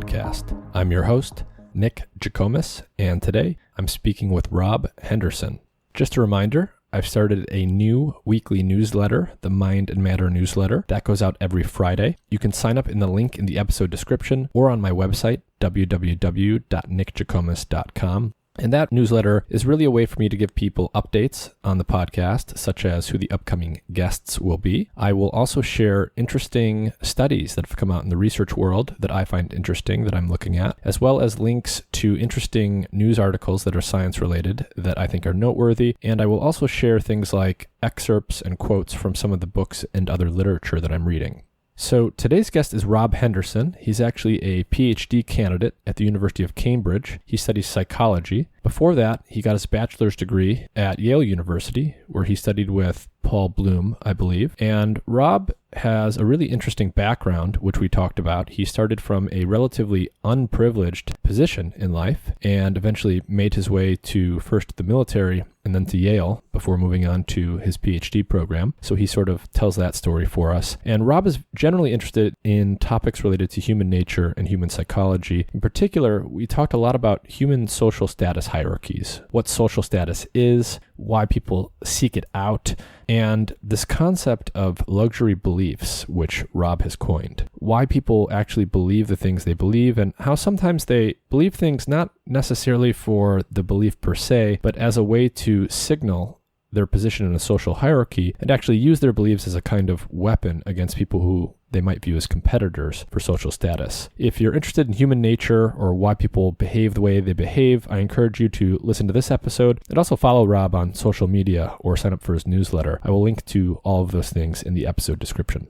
podcast. I'm your host, Nick Jikomis, and today I'm speaking with Rob Henderson. Just a reminder, I've started a new weekly newsletter, the Mind and Matter newsletter, that goes out every Friday. You can sign up in the link in the episode description or on my website, www.nickjikomis.com. And that newsletter is really a way for me to give people updates on the podcast, such as who the upcoming guests will be. I will also share interesting studies that have come out in the research world that I find interesting that I'm looking at, as well as links to interesting news articles that are science related that I think are noteworthy. And I will also share things like excerpts and quotes from some of the books and other literature that I'm reading. So today's guest is Rob Henderson. He's actually a PhD candidate at the University of Cambridge. He studies psychology. Before that, he got his bachelor's degree at Yale University, where he studied with Paul Bloom, I believe. And Rob has a really interesting background, which we talked about. He started from a relatively unprivileged position in life and eventually made his way to first the military and then to Yale before moving on to his PhD program. So he sort of tells that story for us. And Rob is generally interested in topics related to human nature and human psychology. In particular, we talked a lot about human social status hierarchies, what social status is, why people seek it out, and this concept of luxury beliefs, which Rob has coined. Why people actually believe the things they believe, and how sometimes they believe things not necessarily for the belief per se, but as a way to signal their position in a social hierarchy and actually use their beliefs as a kind of weapon against people who they might view as competitors for social status. If you're interested in human nature or why people behave the way they behave, I encourage you to listen to this episode and also follow Rob on social media or sign up for his newsletter. I will link to all of those things in the episode description.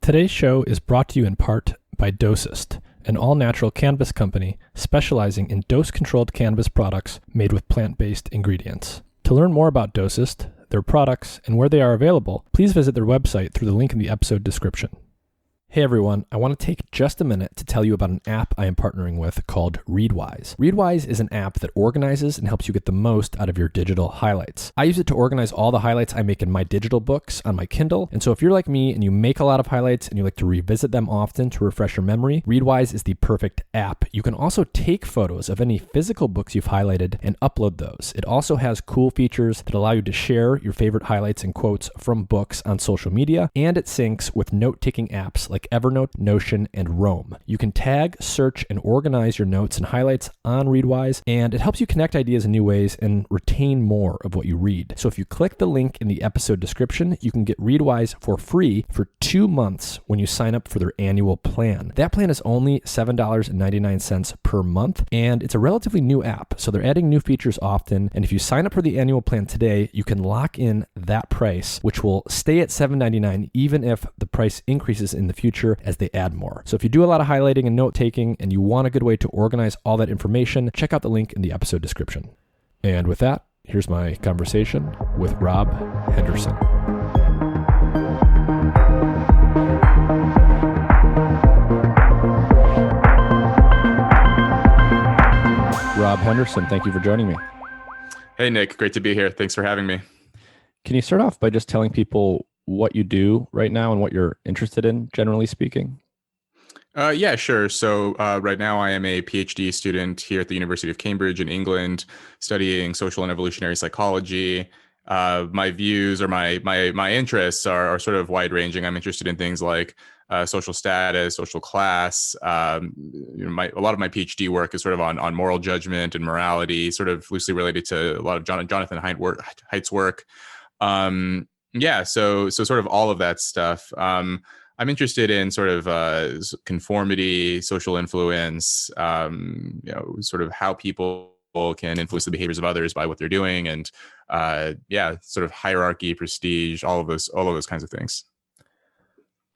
Today's show is brought to you in part by Dosist, an all-natural cannabis company specializing in dose-controlled cannabis products made with plant-based ingredients. To learn more about Dosist, their products, and where they are available, please visit their website through the link in the episode description. Hey everyone, I want to take just a minute to tell you about an app I am partnering with called Readwise. Readwise is an app that organizes and helps you get the most out of your digital highlights. I use it to organize all the highlights I make in my digital books on my Kindle, and so if you're like me and you make a lot of highlights and you like to revisit them often to refresh your memory, Readwise is the perfect app. You can also take photos of any physical books you've highlighted and upload those. It also has cool features that allow you to share your favorite highlights and quotes from books on social media, and it syncs with note-taking apps like Evernote, Notion, and Roam. You can tag, search, and organize your notes and highlights on Readwise, and it helps you connect ideas in new ways and retain more of what you read. So if you click the link in the episode description, you can get Readwise for free for 2 months when you sign up for their annual plan. That plan is only $7.99 per month, and it's a relatively new app, so they're adding new features often, and if you sign up for the annual plan today, you can lock in that price, which will stay at $7.99 even if the price increases in the future as they add more. So if you do a lot of highlighting and note-taking and you want a good way to organize all that information, check out the link in the episode description. And with that, here's my conversation with Rob Henderson. Rob Henderson, thank you for joining me. Hey, Nick. Great to be here. Thanks for having me. Can you start off by just telling people what you do right now and what you're interested in, generally speaking? Yeah, sure. So right now I am a PhD student here at the University of Cambridge in England, studying social and evolutionary psychology. My views or my interests are sort of wide ranging. I'm interested in things like social status, social class. A lot of my PhD work is sort of on moral judgment and morality, sort of loosely related to a lot of Jonathan Haidt's work. Yeah, so sort of all of that stuff. I'm interested in sort of conformity, social influence, sort of how people can influence the behaviors of others by what they're doing, and sort of hierarchy, prestige, all of those kinds of things.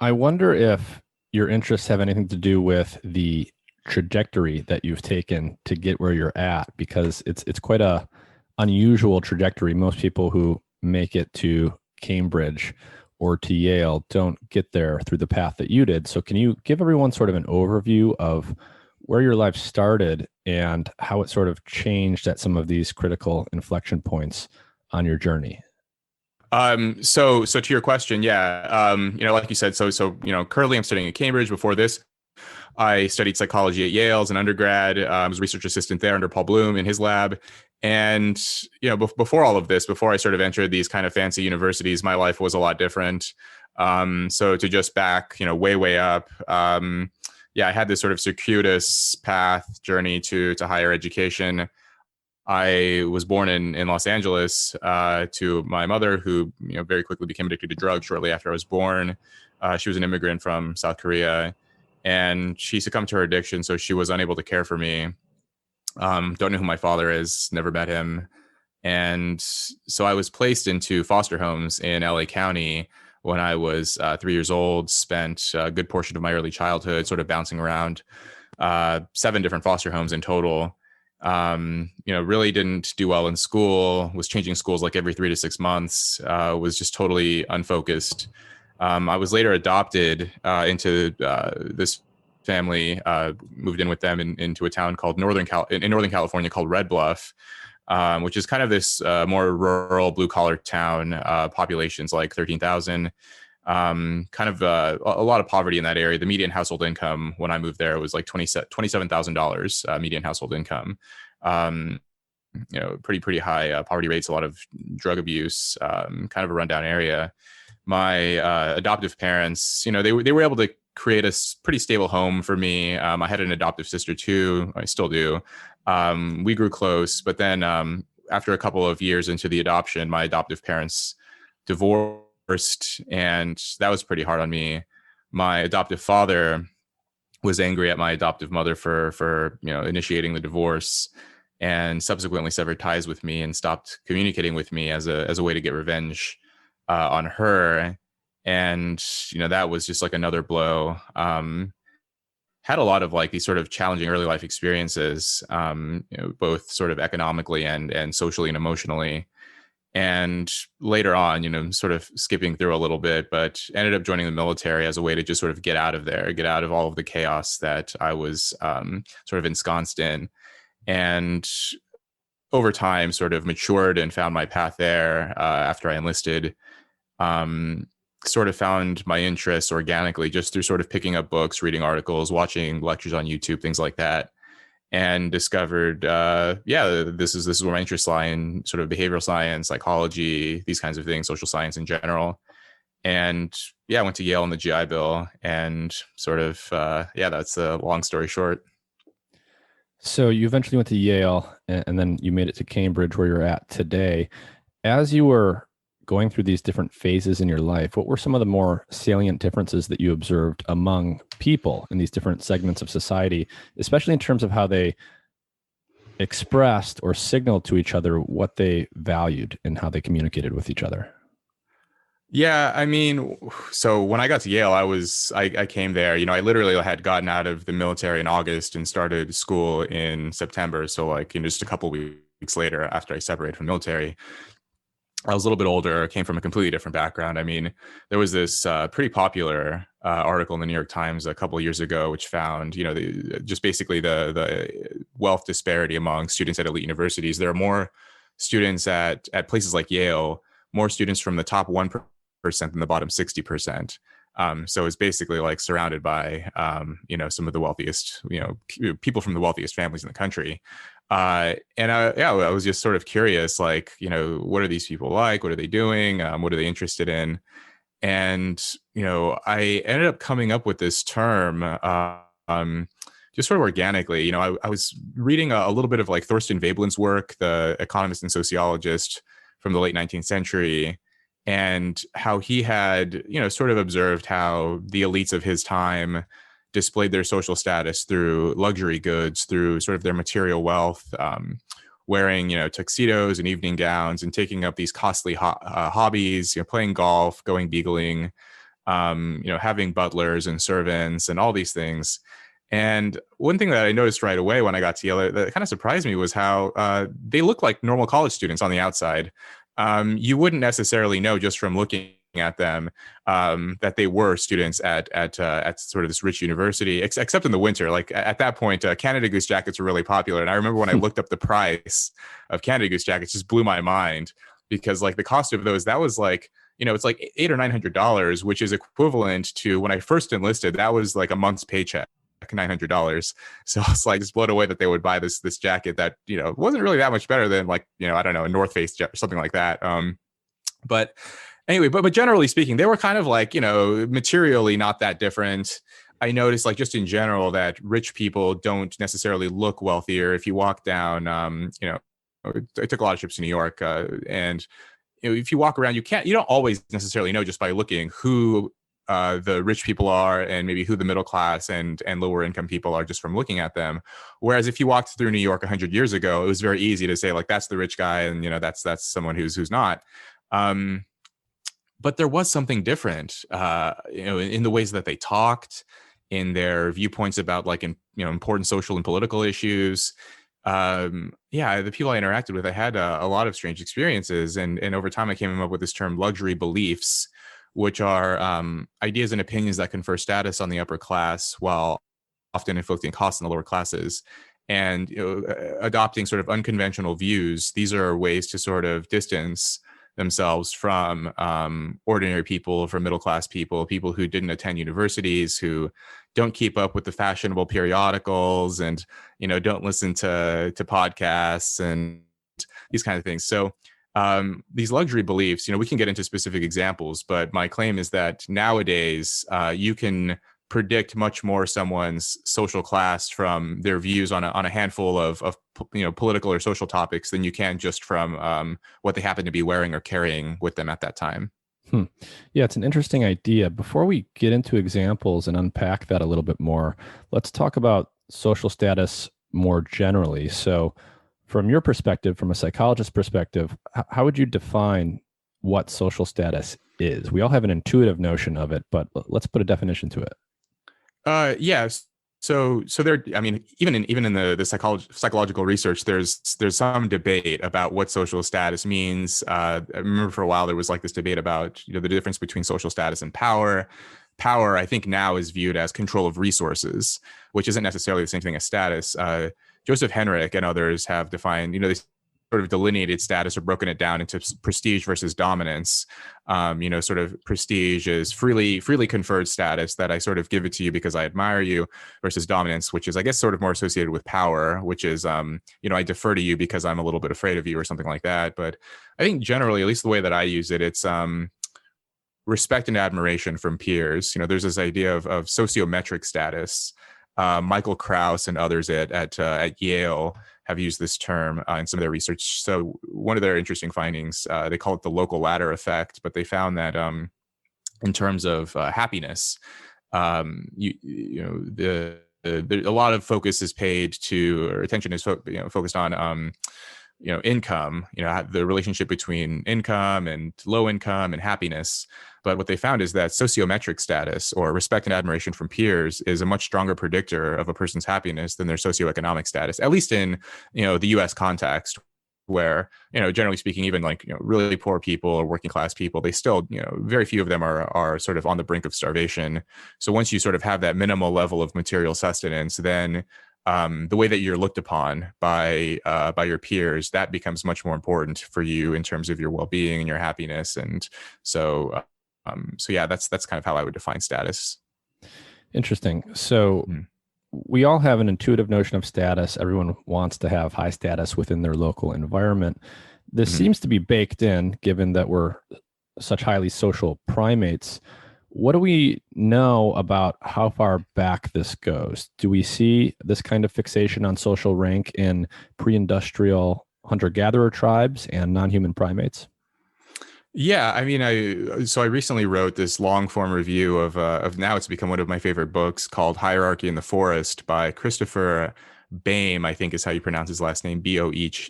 I wonder if your interests have anything to do with the trajectory that you've taken to get where you're at, because it's quite a unusual trajectory. Most people who make it to Cambridge or to Yale don't get there through the path that you did. So can you give everyone sort of an overview of where your life started and how it sort of changed at some of these critical inflection points on your journey? So to your question, like you said, so currently I'm studying at Cambridge. Before this, I studied psychology at Yale as an undergrad. I was a research assistant there under Paul Bloom in his lab. And, before all of this, before I sort of entered these kind of fancy universities, my life was a lot different. So to just back, way, way up, I had this sort of circuitous path journey to higher education. I was born in Los Angeles to my mother, who very quickly became addicted to drugs shortly after I was born. She was an immigrant from South Korea, and she succumbed to her addiction, so she was unable to care for me. Don't know who my father is, never met him. And so I was placed into foster homes in LA County when I was 3 years old, spent a good portion of my early childhood sort of bouncing around 7 different foster homes in total. Really didn't do well in school, was changing schools like every 3 to 6 months, was just totally unfocused. I was later adopted into this family, moved in with them into a town called Northern California called Red Bluff, which is kind of this more rural blue collar town, populations like 13,000. Kind of a lot of poverty in that area. The median household income when I moved there was like $27,000 median household income. Pretty high poverty rates, a lot of drug abuse, kind of a rundown area. My adoptive parents, they were able to create a pretty stable home for me. I had an adoptive sister too. I still do. We grew close, but then after a couple of years into the adoption, my adoptive parents divorced, and that was pretty hard on me. My adoptive father was angry at my adoptive mother for initiating the divorce, and subsequently severed ties with me and stopped communicating with me as a way to get revenge on her. And that was just like another blow. Had a lot of like these sort of challenging early life experiences, both sort of economically and socially and emotionally. And later on, sort of skipping through a little bit, but ended up joining the military as a way to just sort of get out of there, get out of all of the chaos that I was sort of ensconced in. And over time, sort of matured and found my path there after I enlisted. Sort of found my interests organically just through sort of picking up books, reading articles, watching lectures on YouTube, things like that. And discovered, this is where my interests lie in sort of behavioral science, psychology, these kinds of things, social science in general. And I went to Yale on the GI Bill, and sort of, that's a long story short. So you eventually went to Yale, and then you made it to Cambridge, where you're at today. As you were going through these different phases in your life, what were some of the more salient differences that you observed among people in these different segments of society, especially in terms of how they expressed or signaled to each other what they valued and how they communicated with each other? Yeah, I mean, so when I got to Yale, I came there, I literally had gotten out of the military in August and started school in September. So like, just a couple weeks later after I separated from military, I was a little bit older, came from a completely different background. I mean, there was this pretty popular article in the New York Times a couple of years ago, which found, just basically the wealth disparity among students at elite universities. There are more students at places like Yale, more students from the top 1% than the bottom 60%. So it's basically like surrounded by, some of the wealthiest, people from the wealthiest families in the country. I was just sort of curious, like, what are these people like? What are they doing? What are they interested in? And, I ended up coming up with this term, just sort of organically. I was reading a little bit of like Thorstein Veblen's work, the economist and sociologist from the late 19th century, and how he had, sort of observed how the elites of his time displayed their social status through luxury goods, through sort of their material wealth, wearing, tuxedos and evening gowns and taking up these costly hobbies, playing golf, going beagling, having butlers and servants and all these things. And one thing that I noticed right away when I got to Yale that kind of surprised me was how they look like normal college students on the outside. You wouldn't necessarily know just from looking at them that they were students at sort of this rich university, except in the winter. Like at that point, Canada Goose jackets were really popular, and I remember when I looked up the price of Canada Goose jackets, just blew my mind, because like the cost of those, that was like, it's like $800 or $900, which is equivalent to when I first enlisted, that was like a month's paycheck. check $900. So I was like just blown away that they would buy this jacket that, wasn't really that much better than like, I don't know, a North Face or something like that. But anyway, but generally speaking, they were kind of like, materially not that different. I noticed, like, just in general, that rich people don't necessarily look wealthier. If you walk down, I took a lot of trips to New York, and if you walk around, you don't always necessarily know just by looking who the rich people are, and maybe who the middle class and lower income people are just from looking at them. Whereas if you walked through New York 100 years ago, it was very easy to say, like, that's the rich guy, and that's someone who's not. But there was something different, in the ways that they talked, in their viewpoints about, like, important social and political issues. The people I interacted with, I had a lot of strange experiences, and over time I came up with this term luxury beliefs, which are ideas and opinions that confer status on the upper class while often inflicting costs on the lower classes. And adopting sort of unconventional views, these are ways to sort of distance themselves from ordinary people, from middle class people who didn't attend universities, who don't keep up with the fashionable periodicals, and don't listen to podcasts and these kind of things. So these luxury beliefs, we can get into specific examples, but my claim is that nowadays you can predict much more someone's social class from their views on a handful of political or social topics than you can just from what they happen to be wearing or carrying with them at that time. Yeah, it's an interesting idea. Before we get into examples and unpack that a little bit more, let's talk about social status more generally. So from your perspective, from a psychologist's perspective, how would you define what social status is? We all have an intuitive notion of it, but let's put a definition to it. Yes. So there, I mean, even in the psychological research, there's some debate about what social status means. I remember for a while there was like this debate about the difference between social status and power. Power, I think, now is viewed as control of resources, which isn't necessarily the same thing as status. Joseph Henrich and others have defined, they sort of delineated status or broken it down into prestige versus dominance. Sort of prestige is freely conferred status that I sort of give it to you because I admire you, versus dominance, which is, I guess, sort of more associated with power, which is, I defer to you because I'm a little bit afraid of you or something like that. But I think generally, at least the way that I use it, it's respect and admiration from peers. There's this idea of sociometric status. Michael Krauss and others at Yale have used this term in some of their research. So one of their interesting findings, they call it the local ladder effect, but they found that in terms of happiness, a lot of focus is paid to, or attention is focused on income, the relationship between income and low income and happiness. But what they found is that sociometric status, or respect and admiration from peers, is a much stronger predictor of a person's happiness than their socioeconomic status, at least in, the US context, where, generally speaking, even like, really poor people or working class people, they still, very few of them are sort of on the brink of starvation. So once you sort of have that minimal level of material sustenance, then the way that you're looked upon by your peers, that becomes much more important for you in terms of your well-being and your happiness. And so yeah, that's kind of how I would define status. Interesting. So we all have an intuitive notion of status. Everyone wants to have high status within their local environment. This seems to be baked in, given that we're such highly social primates. What do we know about how far back this goes? Do we see this kind of fixation on social rank in pre-industrial hunter-gatherer tribes and non-human primates? Yeah, I mean, I recently wrote this long form review of now it's become one of my favorite books, called Hierarchy in the Forest by Christopher Boehm, I think is how you pronounce his last name, Boehm. He's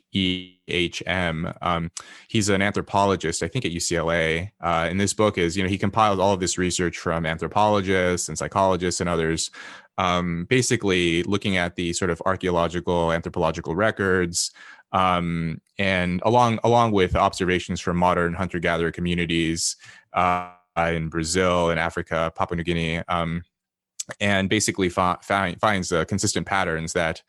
an anthropologist, I think at UCLA. And this book is, he compiled all of this research from anthropologists and psychologists and others, basically looking at the sort of archaeological, anthropological records, and along with observations from modern hunter-gatherer communities in Brazil and Africa, Papua New Guinea, and basically finds consistent patterns that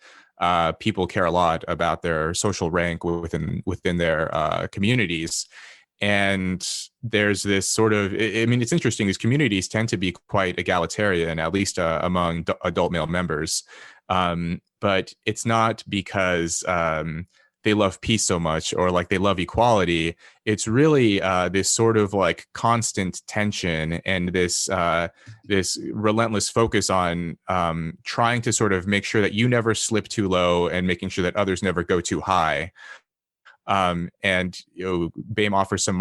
people care a lot about their social rank within their communities. And there's this sort of, I mean, it's interesting. These communities tend to be quite egalitarian, at least among adult male members. But it's not because they love peace so much or like they love equality. It's really this sort of like constant tension and this relentless focus on trying to sort of make sure that you never slip too low and making sure that others never go too high. And BAME offers some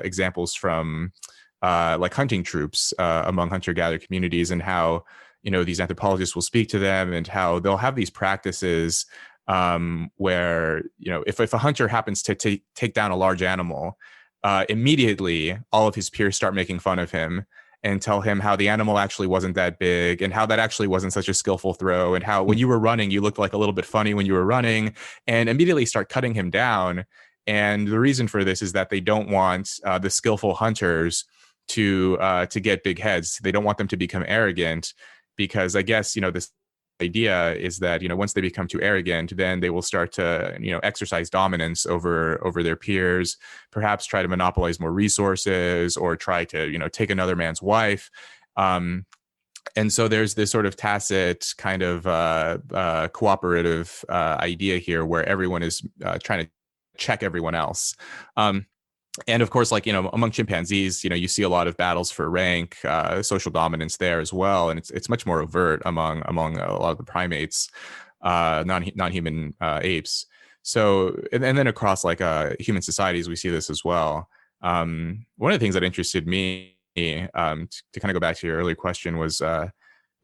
examples from like hunting troops among hunter-gatherer communities, and how these anthropologists will speak to them and how they'll have these practices where if a hunter happens to take down a large animal, immediately all of his peers start making fun of him and tell him how the animal actually wasn't that big and how that actually wasn't such a skillful throw, and how when you were running, you looked like a little bit funny when you were running, and immediately start cutting him down. And the reason for this is that they don't want the skillful hunters to get big heads. They don't want them to become arrogant, because I guess, this idea is that, once they become too arrogant, then they will start to, exercise dominance over their peers, perhaps try to monopolize more resources or try to, take another man's wife. And so there's this sort of tacit kind of cooperative idea here where everyone is trying to check everyone else. And of course, like, among chimpanzees, you see a lot of battles for rank, social dominance there as well. And it's much more overt among a lot of the primates, non-human apes. So, and then across like human societies, we see this as well. One of the things that interested me to kind of go back to your earlier question was the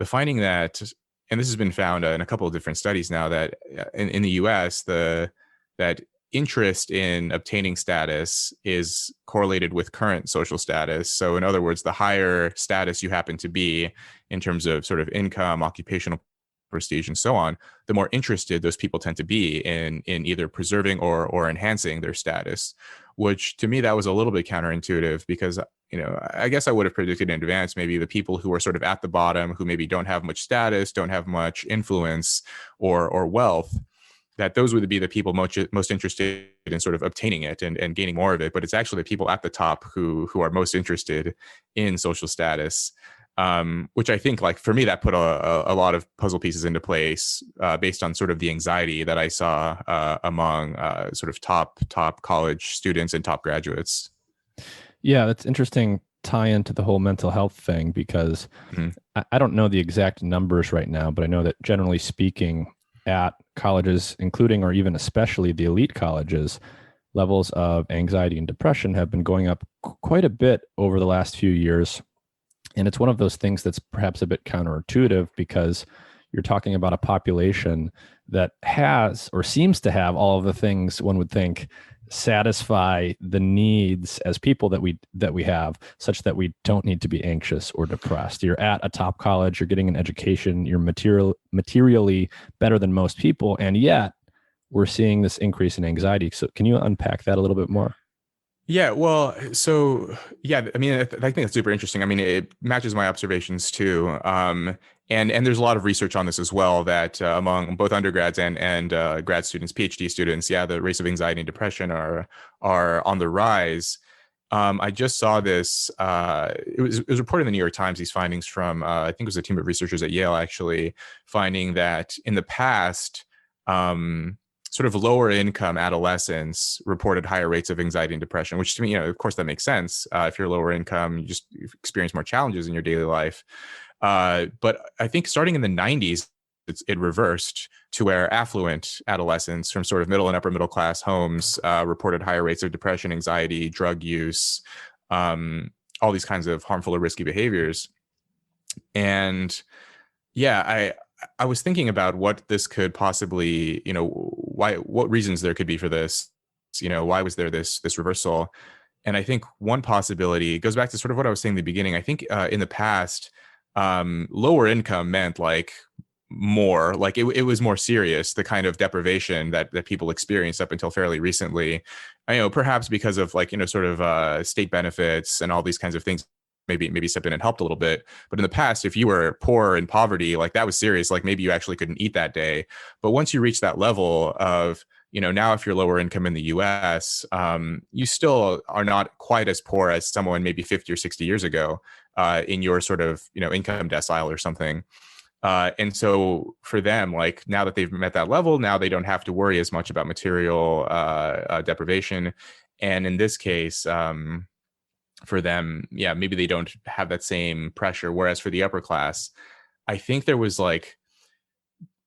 finding that, and this has been found in a couple of different studies now, that in the US, that interest in obtaining status is correlated with current social status. So in other words, the higher status you happen to be in terms of sort of income, occupational prestige, and so on, the more interested those people tend to be in either preserving or enhancing their status, which to me, that was a little bit counterintuitive, because I guess I would have predicted in advance maybe the people who are sort of at the bottom, who maybe don't have much status, don't have much influence or wealth, that those would be the people most interested in sort of obtaining it and gaining more of it. But it's actually the people at the top who are most interested in social status, which I think, like, for me, that put a lot of puzzle pieces into place based on sort of the anxiety that I saw among sort of top college students and top graduates. Yeah, that's interesting tie into the whole mental health thing, because I don't know the exact numbers right now, but I know that generally speaking, at colleges, including or even especially the elite colleges, levels of anxiety and depression have been going up quite a bit over the last few years. And it's one of those things that's perhaps a bit counterintuitive, because you're talking about a population that has or seems to have all of the things one would think satisfy the needs as people that we have, such that we don't need to be anxious or depressed. You're at a top college, you're getting an education, you're materially better than most people, and yet we're seeing this increase in anxiety. So can you unpack that a little bit more? Yeah, well, so yeah, I mean, I think that's super interesting. I mean, it matches my observations too. And there's a lot of research on this as well, that among both undergrads and grad students, PhD students, yeah, the rates of anxiety and depression are on the rise. I just saw this. It was reported in the New York Times, these findings from I think it was a team of researchers at Yale, actually, finding that in the past, sort of lower income adolescents reported higher rates of anxiety and depression, which to me, of course, that makes sense. If you're lower income, you just experience more challenges in your daily life. But I think starting in the 90s, it reversed to where affluent adolescents from sort of middle and upper middle class homes reported higher rates of depression, anxiety, drug use, all these kinds of harmful or risky behaviors. And yeah, I was thinking about what this could possibly, what reasons there could be for this. Why was there this reversal? And I think one possibility goes back to sort of what I was saying in the beginning. I think in the past, lower income meant like more, like it was more serious, the kind of deprivation that people experienced up until fairly recently. Perhaps because of like, sort of state benefits and all these kinds of things. Maybe step in and helped a little bit. But in the past, if you were poor in poverty, like that was serious. Like maybe you actually couldn't eat that day. But once you reach that level of, now if you're lower income in the US, you still are not quite as poor as someone maybe 50 or 60 years ago in your sort of, income decile or something. And so for them, like now that they've met that level, now they don't have to worry as much about material deprivation. And in this case, for them, yeah, maybe they don't have that same pressure. Whereas for the upper class, I think there was like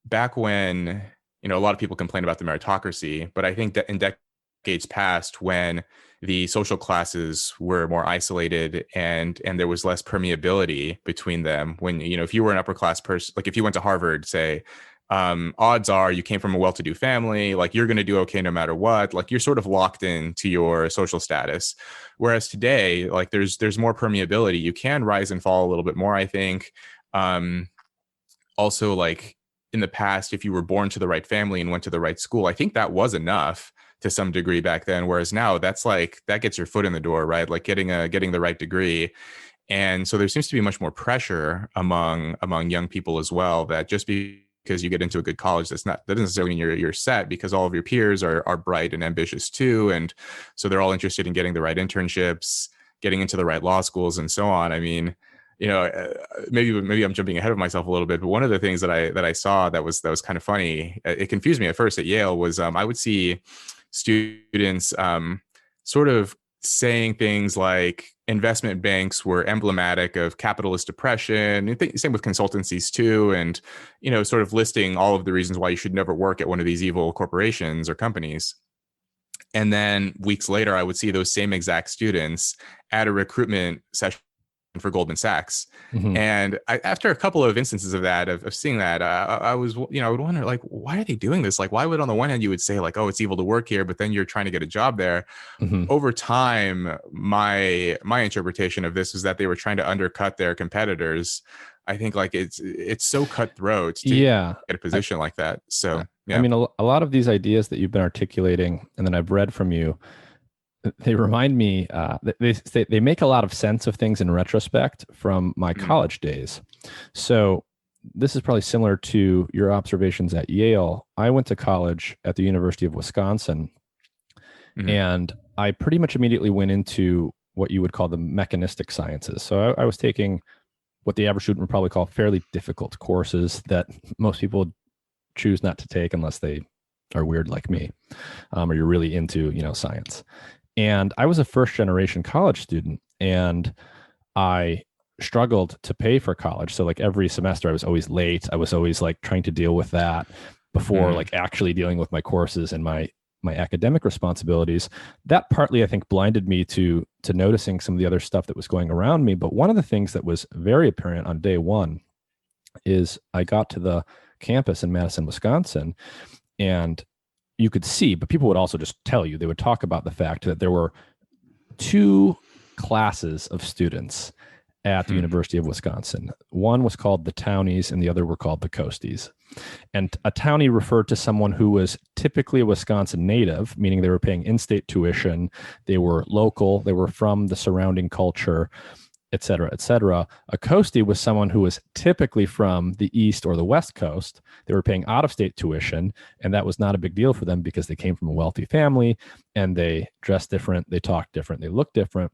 back when, a lot of people complain about the meritocracy, but I think that in decades past, when the social classes were more isolated and there was less permeability between them, when, if you were an upper class person, like if you went to Harvard, say, odds are you came from a well-to-do family, like you're going to do okay no matter what, like you're sort of locked into your social status. Whereas today, like there's more permeability. You can rise and fall a little bit more, I think. Also, like in the past, if you were born to the right family and went to the right school, I think that was enough to some degree back then. Whereas now that's like, that gets your foot in the door, right? Like getting the right degree. And so there seems to be much more pressure among young people as well, that just because you get into a good college, that doesn't necessarily mean you're set, because all of your peers are bright and ambitious too. And so they're all interested in getting the right internships, getting into the right law schools and so on. I mean, maybe I'm jumping ahead of myself a little bit, but one of the things that I saw that was kind of funny, it confused me at first at Yale, was I would see students sort of saying things like investment banks were emblematic of capitalist depression. Same with consultancies too, and sort of listing all of the reasons why you should never work at one of these evil corporations or companies. And then weeks later, I would see those same exact students at a recruitment session for Goldman Sachs. Mm-hmm. And after a couple of instances of that, of seeing that, I was, I would wonder, like, why are they doing this? Like, why would, on the one hand, you would say like, oh, it's evil to work here, but then you're trying to get a job there. Mm-hmm. Over time, my interpretation of this is that they were trying to undercut their competitors. I think like it's so cutthroat to get a position like that. So, yeah. I mean, a lot of these ideas that you've been articulating, and then I've read from you, they remind me, they make a lot of sense of things in retrospect from my college days. So this is probably similar to your observations at Yale. I went to college at the University of Wisconsin, and I pretty much immediately went into what you would call the mechanistic sciences. So I was taking what the average student would probably call fairly difficult courses that most people choose not to take unless they are weird like me, or you're really into, science. And I was a first generation college student, and I struggled to pay for college. So like every semester I was always late. I was always like trying to deal with that before like actually dealing with my courses and my academic responsibilities. That partly, I think, blinded me to noticing some of the other stuff that was going around me. But one of the things that was very apparent on day one is I got to the campus in Madison, Wisconsin, and you could see, but people would also just tell you, they would talk about the fact that there were two classes of students at the University of Wisconsin. One was called the Townies and the other were called the Coasties. And a Townie referred to someone who was typically a Wisconsin native, meaning they were paying in-state tuition, they were local, they were from the surrounding culture, et cetera, et cetera. A Coastie was someone who was typically from the East or the West Coast. They were paying out-of-state tuition, and that was not a big deal for them because they came from a wealthy family, and they dressed different, they talked different, they looked different.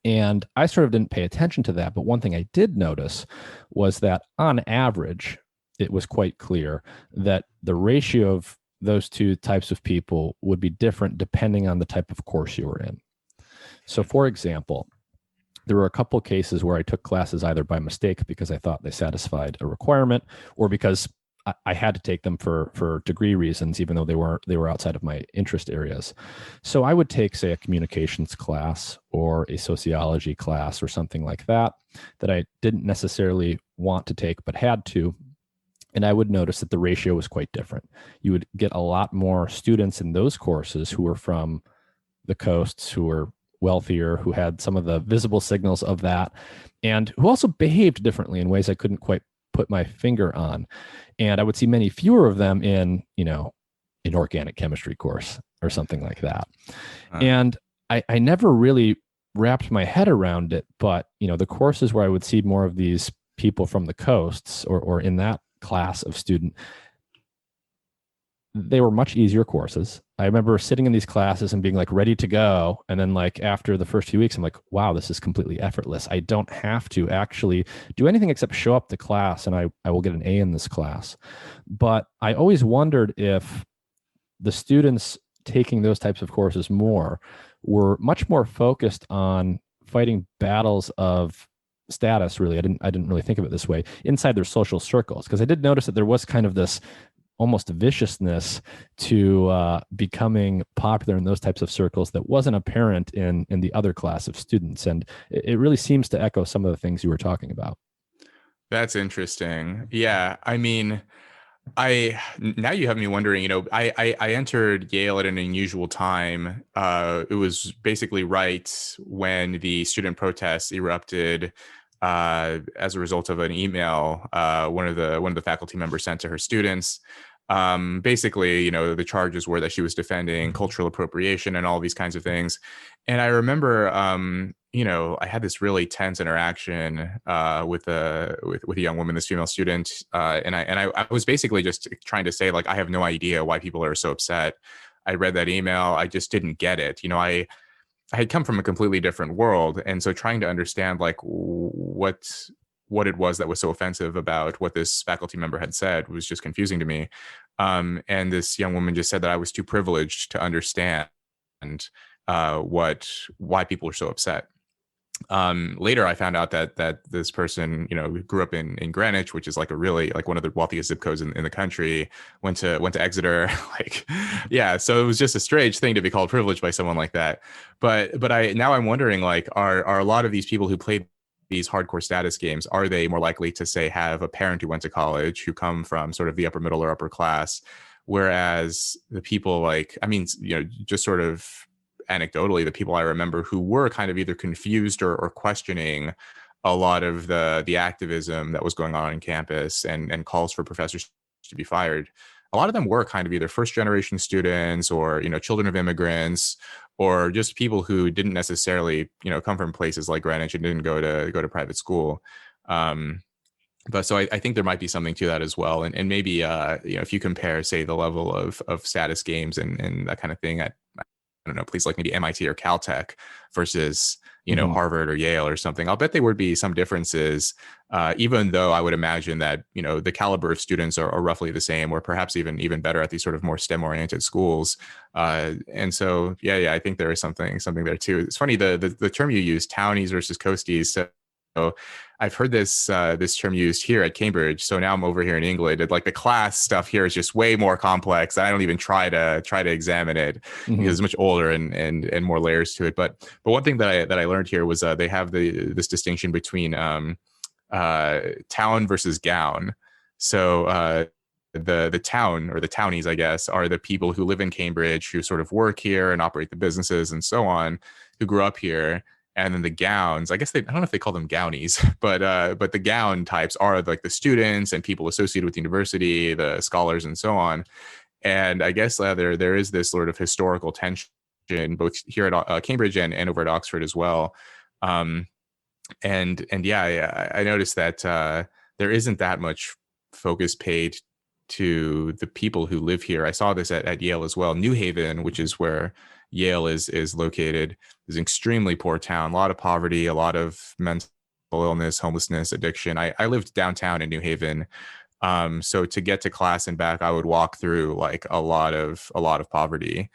And I sort of didn't pay attention to that, but one thing I did notice was that on average, it was quite clear that the ratio of those two types of people would be different depending on the type of course you were in. So for example, there were a couple of cases where I took classes either by mistake because I thought they satisfied a requirement, or because I had to take them for degree reasons, even though they were outside of my interest areas. So I would take, say, a communications class or a sociology class or something like that I didn't necessarily want to take but had to. And I would notice that the ratio was quite different. You would get a lot more students in those courses who were from the coasts, who were wealthier, who had some of the visible signals of that, and who also behaved differently in ways I couldn't quite put my finger on. And I would see many fewer of them in, an organic chemistry course or something like that. And I never really wrapped my head around it, but, the courses where I would see more of these people from the coasts or in that class of student, they were much easier courses. I remember sitting in these classes and being like ready to go. And then like after the first few weeks, I'm like, wow, this is completely effortless. I don't have to actually do anything except show up to class and I will get an A in this class. But I always wondered if the students taking those types of courses more were much more focused on fighting battles of status. Really, I didn't really think of it this way inside their social circles, because I did notice that there was kind of this almost viciousness to becoming popular in those types of circles that wasn't apparent in the other class of students. And it really seems to echo some of the things you were talking about. That's interesting. Yeah, I mean, I now you have me wondering. I entered Yale at an unusual time. It was basically right when the student protests erupted as a result of an email one of the faculty members sent to her students. Basically, the charges were that she was defending cultural appropriation and all these kinds of things. And I remember, I had this really tense interaction with a young woman, this female student, and I was basically just trying to say, like, I have no idea why people are so upset. I read that email, I just didn't get it. I had come from a completely different world, and so trying to understand like what it was that was so offensive about what this faculty member had said was just confusing to me. And this young woman just said that I was too privileged to understand why people are so upset. Later, I found out that this person, grew up in Greenwich, which is like a really like one of the wealthiest zip codes in the country. Went to Exeter, like, yeah. So it was just a strange thing to be called privileged by someone like that. But I'm wondering, like, are a lot of these people who played these hardcore status games, are they more likely to say have a parent who went to college, who come from sort of the upper middle or upper class, whereas the people like, I mean, just sort of anecdotally, the people I remember who were kind of either confused or questioning a lot of the activism that was going on campus and calls for professors to be fired, a lot of them were kind of either first generation students or children of immigrants, or just people who didn't necessarily come from places like Greenwich and didn't go to private school. But so I think there might be something to that as well. And maybe if you compare, say, the level of status games and that kind of thing at, I don't know, places like maybe MIT or Caltech versus Harvard or Yale or something, I'll bet there would be some differences, even though I would imagine that the caliber of students are roughly the same, or perhaps even better at these sort of more STEM oriented schools. And so yeah, I think there is something there too. It's funny, the term you use, townies versus coasties. So I've heard this term used here at Cambridge. So now I'm over here in England. Like the class stuff here is just way more complex. I don't even try to examine it because it's much older and more layers to it. But one thing that I learned here was they have this distinction between town versus gown. So the town, or the townies, I guess, are the people who live in Cambridge, who sort of work here and operate the businesses and so on, who grew up here. And then the gowns, I guess I don't know if they call them gownies, but the gown types are like the students and people associated with the university, the scholars and so on. And I guess there is this sort of historical tension both here at Cambridge and over at Oxford as well. And yeah, I noticed that there isn't that much focus paid to the people who live here. I saw this at Yale as well. New Haven, which is where Yale is located, is an extremely poor town, a lot of poverty, a lot of mental illness, homelessness, addiction. I lived downtown in New Haven. So to get to class and back, I would walk through like a lot of poverty.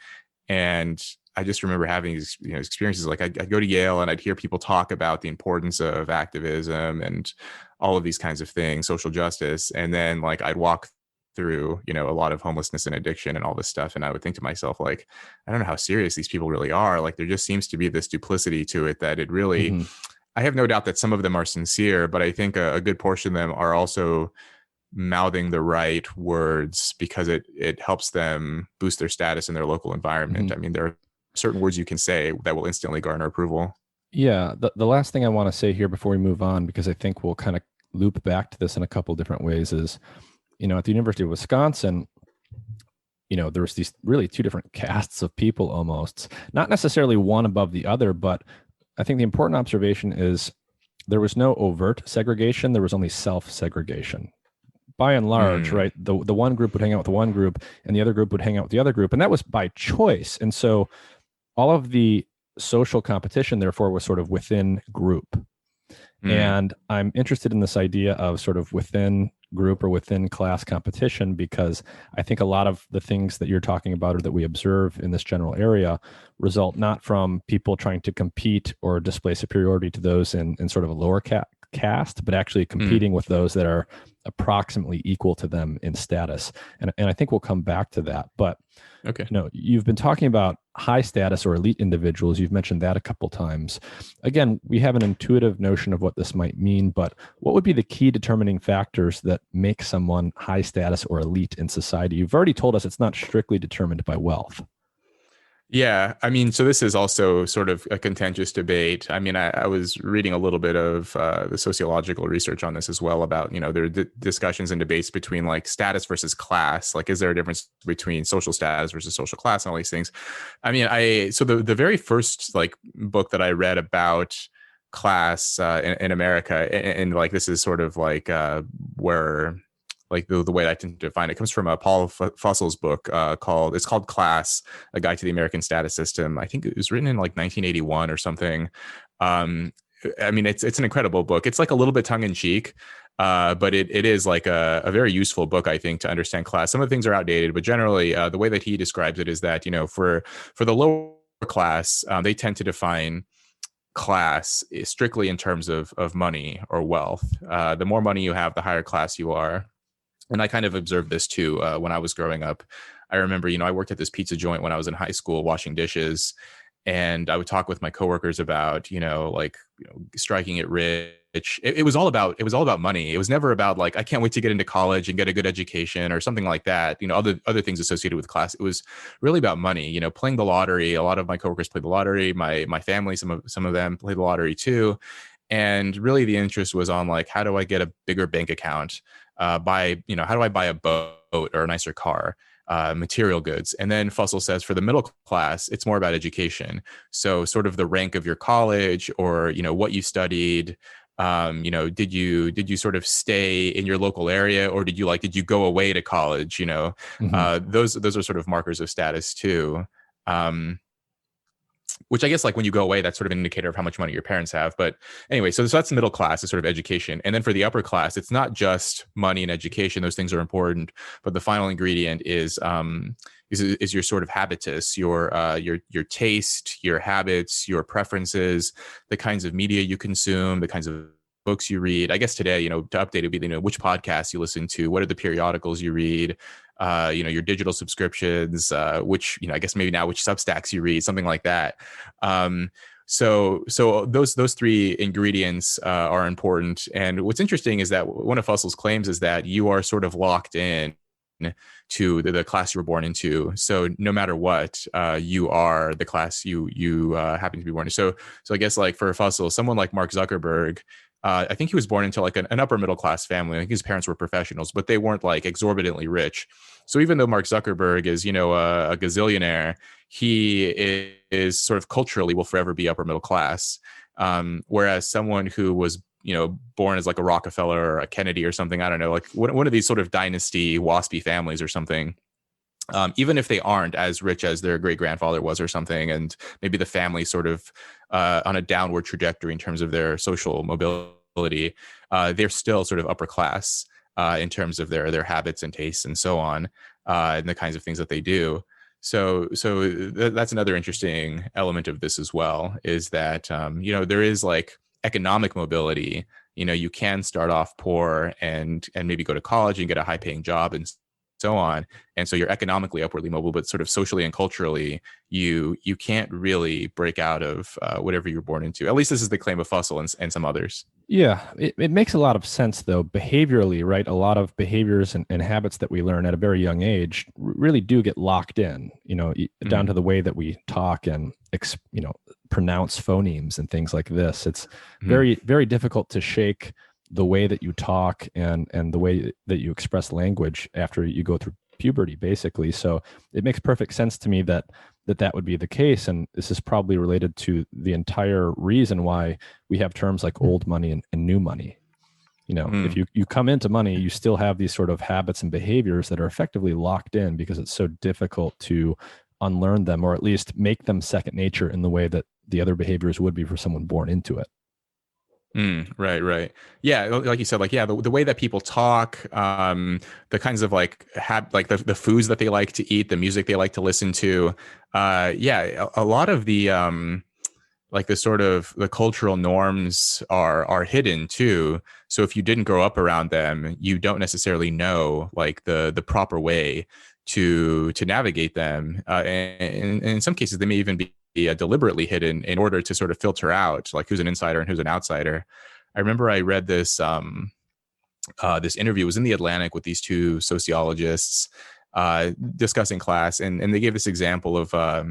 And I just remember having these experiences. Like I'd go to Yale and I'd hear people talk about the importance of activism and all of these kinds of things, social justice. And then like I'd walk through a lot of homelessness and addiction and all this stuff, and I would think to myself, like, I don't know how serious these people really are. Like there just seems to be this duplicity to it that it really I have no doubt that some of them are sincere, but I think a good portion of them are also mouthing the right words because it helps them boost their status in their local environment. I mean, there are certain words you can say that will instantly garner approval. Yeah, the last thing I want to say here before we move on, because I think we'll kind of loop back to this in a couple different ways, is at the University of Wisconsin, there was these really two different castes of people, almost not necessarily one above the other, but I think the important observation is there was no overt segregation. There was only self-segregation by and large, Mm. right, the one group would hang out with the one group and the other group would hang out with the other group. And that was by choice. And so all of the social competition, therefore, was sort of within group. Mm. And I'm interested in this idea of sort of within group or within class competition, because I think a lot of the things that you're talking about or that we observe in this general area result not from people trying to compete or display superiority to those in sort of a lower caste, but actually Mm. competing with those that are approximately equal to them in status. And I think we'll come back to that. But Okay. you've been talking about high status or elite individuals. You've mentioned that a couple times. Again, we have an intuitive notion of what this might mean, but what would be the key determining factors that make someone high status or elite in society? You've already told us it's not strictly determined by wealth. Yeah, I mean, so this is also sort of a contentious debate. I mean, I was reading a little bit of the sociological research on this as well about, there are discussions and debates between like status versus class. Like, is there a difference between social status versus social class and all these things? I mean, so the very first like book that I read about class in America, and like this is sort of like where like the way I tend to define it comes from Paul Fussel's book called Class: A Guide to the American Status System. I think it was written in like 1981 or something. I mean, it's an incredible book. It's like a little bit tongue in cheek, but it is like a very useful book, I think, to understand class. Some of the things are outdated, but generally, the way that he describes it is that for the lower class, they tend to define class strictly in terms of money or wealth. The more money you have, the higher class you are. And I kind of observed this too when I was growing up. I remember, I worked at this pizza joint when I was in high school washing dishes, and I would talk with my coworkers about, striking it rich. It was all about money. It was never about like, I can't wait to get into college and get a good education or something like that. Other things associated with class. It was really about money. Playing the lottery. A lot of my coworkers played the lottery. My family, some of them played the lottery too. And really the interest was on like, how do I get a bigger bank account? How do I buy a boat or a nicer car? Material goods. And then Fussell says for the middle class, it's more about education. So sort of the rank of your college or, what you studied. Did you sort of stay in your local area, or did you go away to college? Mm-hmm. Those are sort of markers of status too. Which I guess like when you go away, that's sort of an indicator of how much money your parents have. But anyway, so that's the middle class, is sort of education. And then for the upper class, it's not just money and education. Those things are important. But the final ingredient is your sort of habitus, your taste, your habits, your preferences, the kinds of media you consume, the kinds of books you read. I guess today, to update it would be, which podcasts you listen to, what are the periodicals you read, your digital subscriptions, which, I guess maybe now which Substacks you read, something like that. So those three ingredients are important. And what's interesting is that one of Fussel's claims is that you are sort of locked in to the class you were born into. So no matter what, you are the class you happen to be born into. So I guess like for Fussell, someone like Mark Zuckerberg, I think he was born into like an upper middle class family. I think his parents were professionals, but they weren't like exorbitantly rich. So even though Mark Zuckerberg is, a gazillionaire, he is sort of culturally will forever be upper middle class. Whereas someone who was, born as like a Rockefeller or a Kennedy or something, I don't know, like one of these sort of dynasty waspy families or something, even if they aren't as rich as their great grandfather was or something, and maybe the family sort of on a downward trajectory in terms of their social mobility, they're still sort of upper class in terms of their habits and tastes and so on, and the kinds of things that they do. So that's another interesting element of this as well, is that there is like economic mobility. You can start off poor and maybe go to college and get a high paying job and so on. And so you're economically upwardly mobile, but sort of socially and culturally, you can't really break out of whatever you're born into. At least this is the claim of Fussell and some others. Yeah, it makes a lot of sense, though, behaviorally, right? A lot of behaviors and habits that we learn at a very young age really do get locked in, down to the way that we talk and, pronounce phonemes and things like this. It's very, very difficult to shake the way that you talk and the way that you express language after you go through puberty, basically. So it makes perfect sense to me that would be the case. And this is probably related to the entire reason why we have terms like old money and new money. If you come into money, you still have these sort of habits and behaviors that are effectively locked in because it's so difficult to unlearn them, or at least make them second nature in the way that the other behaviors would be for someone born into it. Right. Yeah, like you said, like the way that people talk, the kinds of like the foods that they like to eat, the music they like to listen to, a lot of the like the sort of the cultural norms are hidden too. So if you didn't grow up around them, you don't necessarily know like the proper way to navigate them. And in some cases, they may even be deliberately hidden in order to sort of filter out like who's an insider and who's an outsider. I remember I read this this interview. It was in the Atlantic with these two sociologists discussing class, and they gave this example of a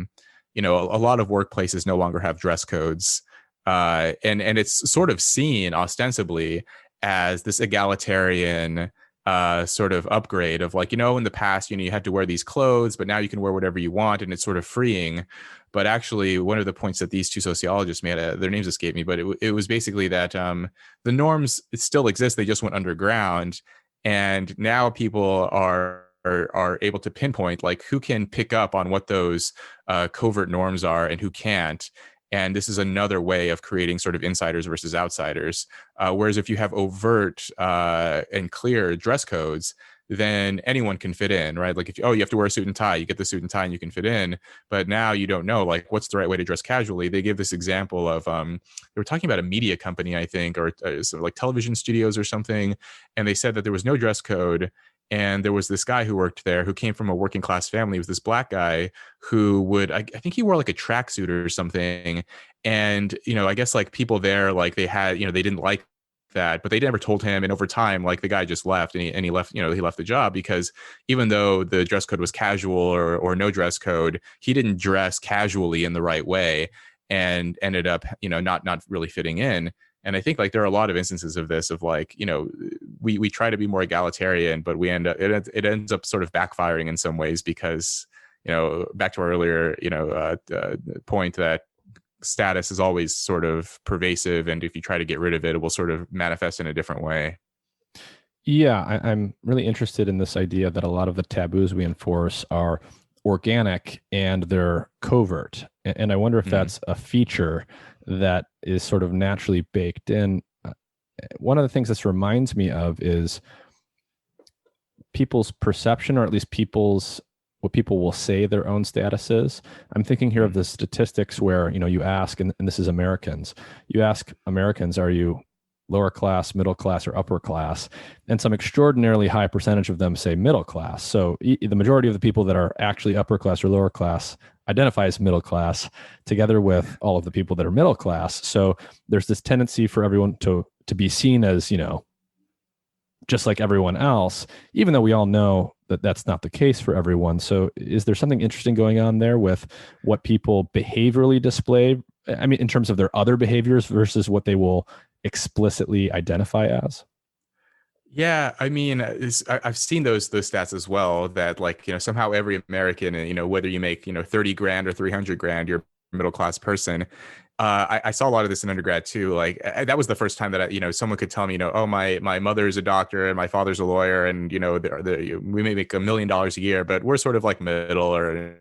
lot of workplaces no longer have dress codes, and it's sort of seen ostensibly as this egalitarian sort of upgrade of like, in the past, you had to wear these clothes, but now you can wear whatever you want, and it's sort of freeing. But actually, one of the points that these two sociologists made, their names escape me, but it was basically that the norms still exist, they just went underground, and now people are able to pinpoint like who can pick up on what those covert norms are and who can't. And this is another way of creating sort of insiders versus outsiders. Whereas if you have overt and clear dress codes, then anyone can fit in, right? Like if you have to wear a suit and tie, you get the suit and tie and you can fit in. But now you don't know like what's the right way to dress casually. They give this example of they were talking about a media company, I think, or sort of like television studios or something, and they said that there was no dress code. And there was this guy who worked there who came from a working class family. He was this black guy who would, I think he wore like a tracksuit or something. And, I guess like people there, like they had, they didn't like that, but they never told him. And over time, like the guy just left, and he left, he left the job because even though the dress code was casual or no dress code, he didn't dress casually in the right way and ended up, not really fitting in. And I think like there are a lot of instances of this, of like, we try to be more egalitarian, but we end up, it ends up sort of backfiring in some ways because, back to our earlier, point that status is always sort of pervasive. And if you try to get rid of it, it will sort of manifest in a different way. Yeah, I'm really interested in this idea that a lot of the taboos we enforce are organic and they're covert. And I wonder if that's a feature that is sort of naturally baked in. One of the things this reminds me of is people's perception, or at least what people will say their own status is. I'm thinking here of the statistics where, you ask, and this is Americans, you ask Americans, are you lower class, middle class, or upper class? And some extraordinarily high percentage of them say middle class. So the majority of the people that are actually upper class or lower class identify as middle class, together with all of the people that are middle class. So there's this tendency for everyone to be seen as, just like everyone else, even though we all know that that's not the case for everyone. So is there something interesting going on there with what people behaviorally display? I mean, in terms of their other behaviors versus what they will explicitly identify as? Yeah, I mean, I've seen those stats as well, that like, somehow every American, whether you make, 30 grand or 300 grand, you're a middle class person. I saw a lot of this in undergrad too. Like that was the first time that someone could tell me, oh, my mother is a doctor and my father's a lawyer, and we may make $1 million a year, but we're sort of like middle, or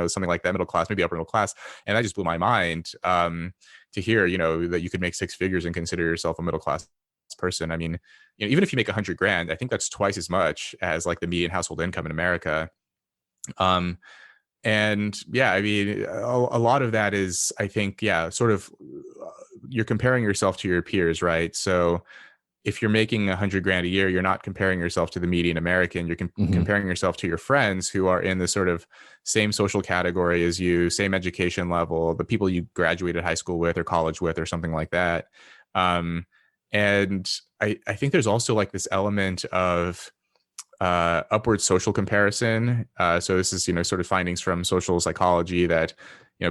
something like that, middle class, maybe upper middle class. And that just blew my mind to hear, that you could make six figures and consider yourself a middle class person. I mean, even if you make 100 grand, I think that's twice as much as like the median household income in America. And yeah, I mean, a lot of that is, I think, sort of you're comparing yourself to your peers, right? So if you're making 100 grand a year, you're not comparing yourself to the median American. You're comparing yourself to your friends who are in the sort of same social category as you, same education level, the people you graduated high school with or college with or something like that. And I think there's also like this element of upward social comparison. So this is, sort of findings from social psychology that,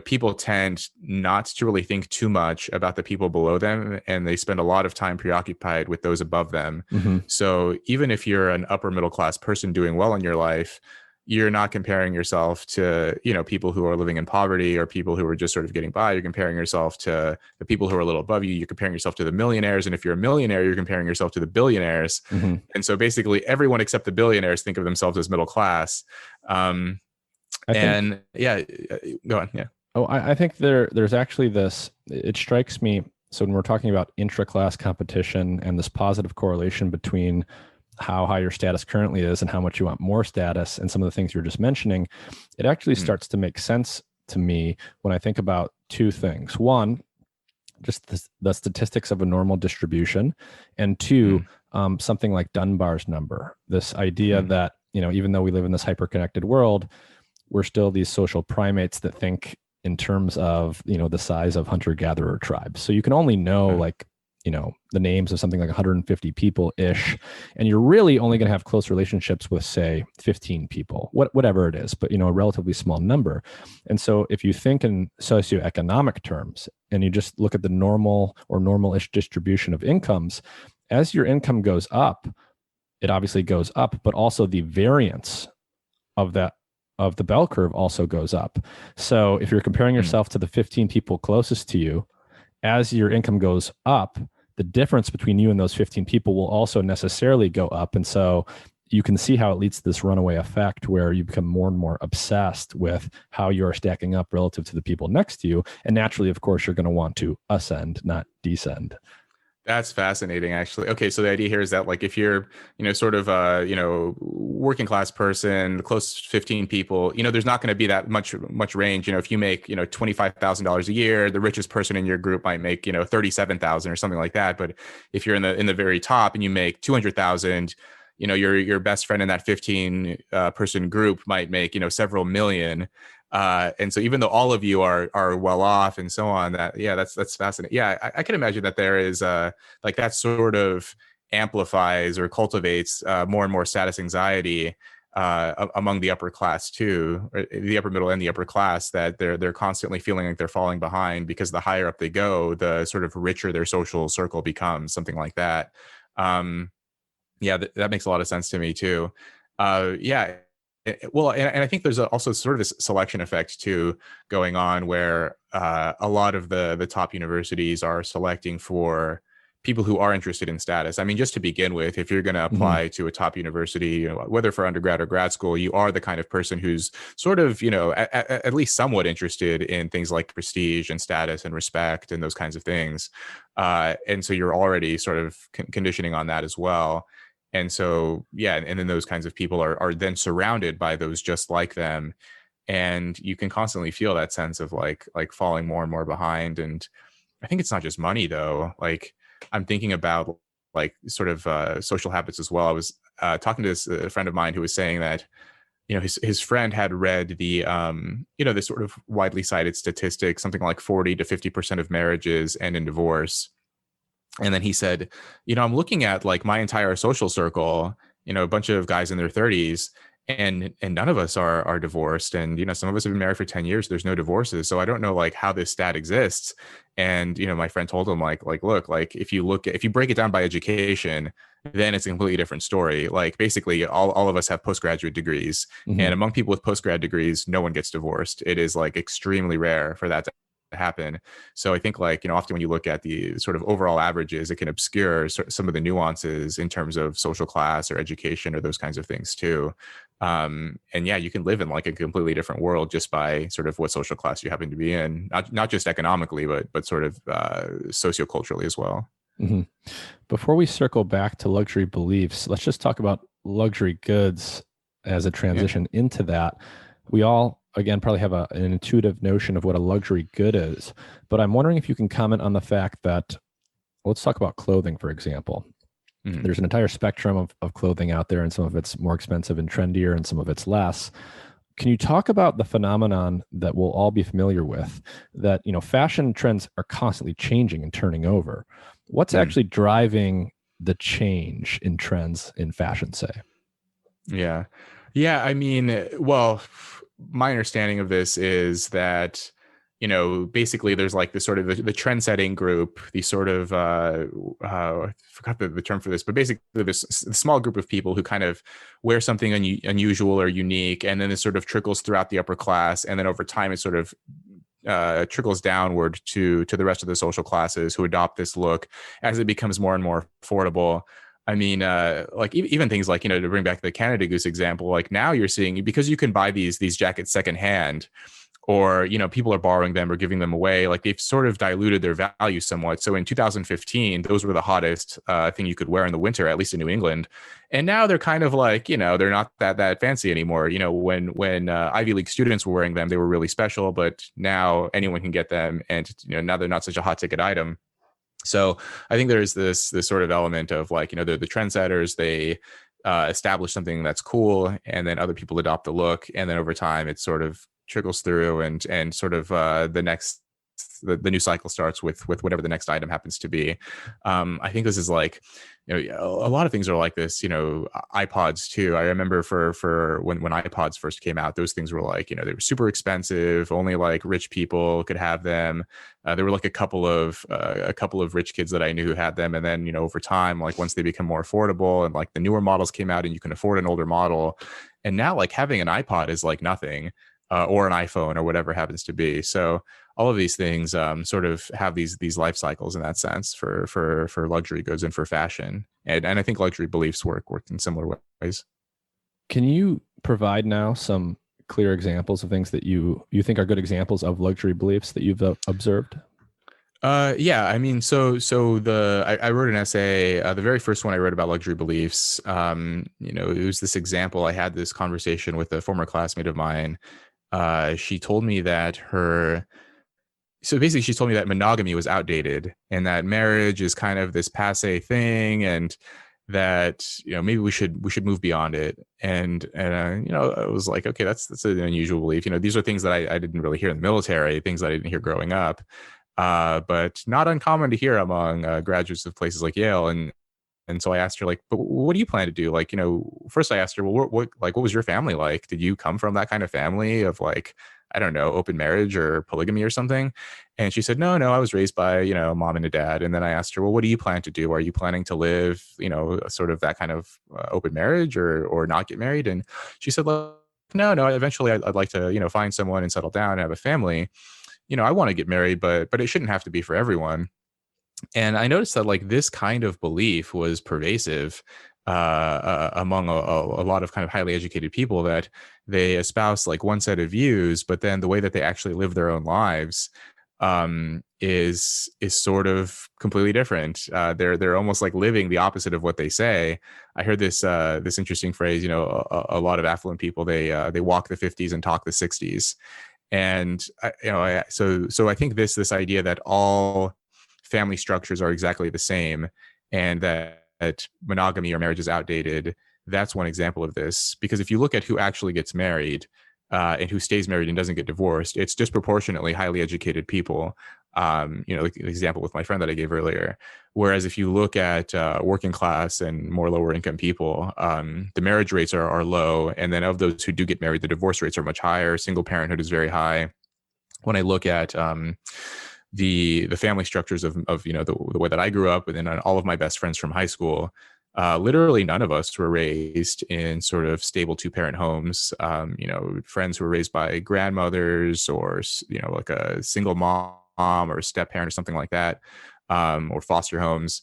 people tend not to really think too much about the people below them, and they spend a lot of time preoccupied with those above them. So even if you're an upper middle class person doing well in your life, you're not comparing yourself to, people who are living in poverty or people who are just sort of getting by. You're comparing yourself to the people who are a little above you. You're comparing yourself to the millionaires. And if you're a millionaire, you're comparing yourself to the billionaires. Mm-hmm. And so basically everyone except the billionaires think of themselves as middle class. I think, and yeah, go on. Yeah. oh, I think there's actually this, it strikes me. So when we're talking about intra-class competition and this positive correlation between how high your status currently is and how much you want more status and some of the things you're just mentioning, it actually starts to make sense to me when I think about two things. One, just the statistics of a normal distribution, and two, something like Dunbar's number. This idea that, even though we live in this hyper-connected world, we're still these social primates that think in terms of, the size of hunter-gatherer tribes. So you can only know the names of something like 150 people ish, and you're really only going to have close relationships with, say, 15 people, whatever it is, but a relatively small number. And so if you think in socioeconomic terms and you just look at the normal or normal-ish distribution of incomes, as your income goes up, it obviously goes up, but also the variance of the bell curve also goes up. So if you're comparing yourself to the 15 people closest to you, as your income goes up, the difference between you and those 15 people will also necessarily go up. And so you can see how it leads to this runaway effect where you become more and more obsessed with how you're stacking up relative to the people next to you. And naturally, of course, you're going to want to ascend, not descend. That's fascinating, actually. Okay, so the idea here is that, like, if you're, sort of working class person, close 15 people, there's not going to be that much range. If you make, $25,000 a year, the richest person in your group might make, 37,000 or something like that. But if you're in the very top and you make 200,000, your best friend in that 15 person group might make, several million. And so even though all of you are well off and so on, that's fascinating. Yeah, I can imagine that there is like that sort of amplifies or cultivates more and more status anxiety among the upper class too, or the upper middle and the upper class, that they're constantly feeling like they're falling behind because the higher up they go, the sort of richer their social circle becomes, something like that. That makes a lot of sense to me too. Well, and I think there's also sort of this selection effect too going on where a lot of the top universities are selecting for people who are interested in status. I mean, just to begin with, if you're going to apply to a top university, whether for undergrad or grad school, you are the kind of person who's sort of, at least somewhat interested in things like prestige and status and respect and those kinds of things. And so you're already sort of conditioning on that as well. And so, and then those kinds of people are then surrounded by those just like them. And you can constantly feel that sense of like falling more and more behind. And I think it's not just money though. Like I'm thinking about like sort of social habits as well. I was talking to this friend of mine who was saying that, his friend had read the, this sort of widely cited statistic, something like 40 to 50% of marriages end in divorce. And then he said, I'm looking at like my entire social circle, a bunch of guys in their 30s, and none of us are divorced. And, some of us have been married for 10 years. There's no divorces. So I don't know like how this stat exists. And, my friend told him look, like if you break it down by education, then it's a completely different story. Like basically all of us have postgraduate degrees, and among people with postgrad degrees, no one gets divorced. It is like extremely rare for that to happen. So I think like, often when you look at the sort of overall averages, it can obscure some of the nuances in terms of social class or education or those kinds of things too. And you can live in like a completely different world just by sort of what social class you happen to be in, not just economically, but sort of socioculturally as well. Mm-hmm. Before we circle back to luxury beliefs, let's just talk about luxury goods as a transition into that. We all, again, probably have an intuitive notion of what a luxury good is, but I'm wondering if you can comment on the fact that, let's talk about clothing, for example. There's an entire spectrum of clothing out there, and some of it's more expensive and trendier, and some of it's less. Can you talk about the phenomenon that we'll all be familiar with, that, fashion trends are constantly changing and turning over? What's actually driving the change in trends in fashion, say? Yeah. I mean, well, my understanding of this is that, basically there's like this sort of the trend setting group, the sort of I forgot the term for this, but basically this small group of people who kind of wear something unusual or unique, and then it sort of trickles throughout the upper class, and then over time it sort of trickles downward to the rest of the social classes who adopt this look as it becomes more and more affordable. I mean, like even things like, to bring back the Canada Goose example, like now you're seeing, because you can buy these jackets secondhand, or people are borrowing them or giving them away, like they've sort of diluted their value somewhat. So in 2015 those were the hottest thing you could wear in the winter, at least in New England, and now they're kind of like, they're not that fancy anymore. When Ivy League students were wearing them, they were really special, but now anyone can get them, and now they're not such a hot ticket item. So I think there's this sort of element of like, they're the trendsetters, they establish something that's cool, and then other people adopt the look, and then over time it sort of trickles through, and sort of the new cycle starts with whatever the next item happens to be. I think this is like, a lot of things are like this. iPods too. I remember for when iPods first came out, those things were like, they were super expensive. Only like rich people could have them. There were like a couple of rich kids that I knew who had them, and then over time, like once they become more affordable and like the newer models came out and you can afford an older model, and now like having an iPod is like nothing. Or an iPhone or whatever happens to be. So all of these things sort of have these life cycles in that sense for luxury goods and for fashion. And I think luxury beliefs work in similar ways. Can you provide now some clear examples of things that you think are good examples of luxury beliefs that you've observed? Yeah, I mean, so I wrote an essay. The very first one I wrote about luxury beliefs. It was this example. I had this conversation with a former classmate of mine. She told me that she told me that monogamy was outdated, and that marriage is kind of this passé thing, and that maybe we should move beyond it. And I was like, okay, that's an unusual belief. These are things that I didn't really hear in the military, things that I didn't hear growing up, but not uncommon to hear among graduates of places like Yale. And so I asked her, like, but what do you plan to do? Like, first I asked her, well, what was your family like? Did you come from that kind of family of like, I don't know, open marriage or polygamy or something? And she said, no, I was raised by, a mom and a dad. And then I asked her, well, what do you plan to do? Are you planning to live, sort of that kind of open marriage or not get married? And she said, no, eventually I'd like to, find someone and settle down and have a family. I want to get married, but it shouldn't have to be for everyone. And I noticed that like this kind of belief was pervasive among a lot of kind of highly educated people, that they espouse like one set of views, but then the way that they actually live their own lives is sort of completely different. They're almost like living the opposite of what they say. I heard this interesting phrase. A lot of affluent people, they walk the 50s and talk the 60s, and so I think this idea that all family structures are exactly the same, and that monogamy or marriage is outdated. That's one example of this, because if you look at who actually gets married and who stays married and doesn't get divorced, it's disproportionately highly educated people. Like the example with my friend that I gave earlier. Whereas if you look at working class and more lower income people, the marriage rates are low. And then of those who do get married, the divorce rates are much higher. Single parenthood is very high. When I look at the family structures of the way that I grew up, and then all of my best friends from high school, literally none of us were raised in sort of stable two-parent homes. Friends who were raised by grandmothers, or like a single mom or a step parent or something like that, or foster homes.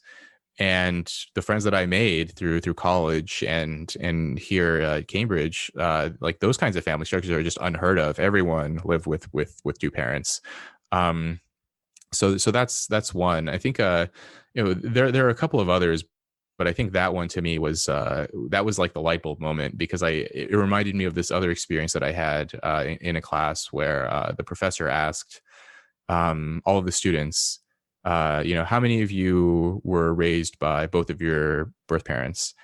And the friends that I made through college and here at Cambridge, like those kinds of family structures are just unheard of. Everyone lived with two parents. So that's one. I think there are a couple of others, but I think that one to me was that was like the light bulb moment, because it reminded me of this other experience that I had in a class where the professor asked all of the students, how many of you were raised by both of your birth parents?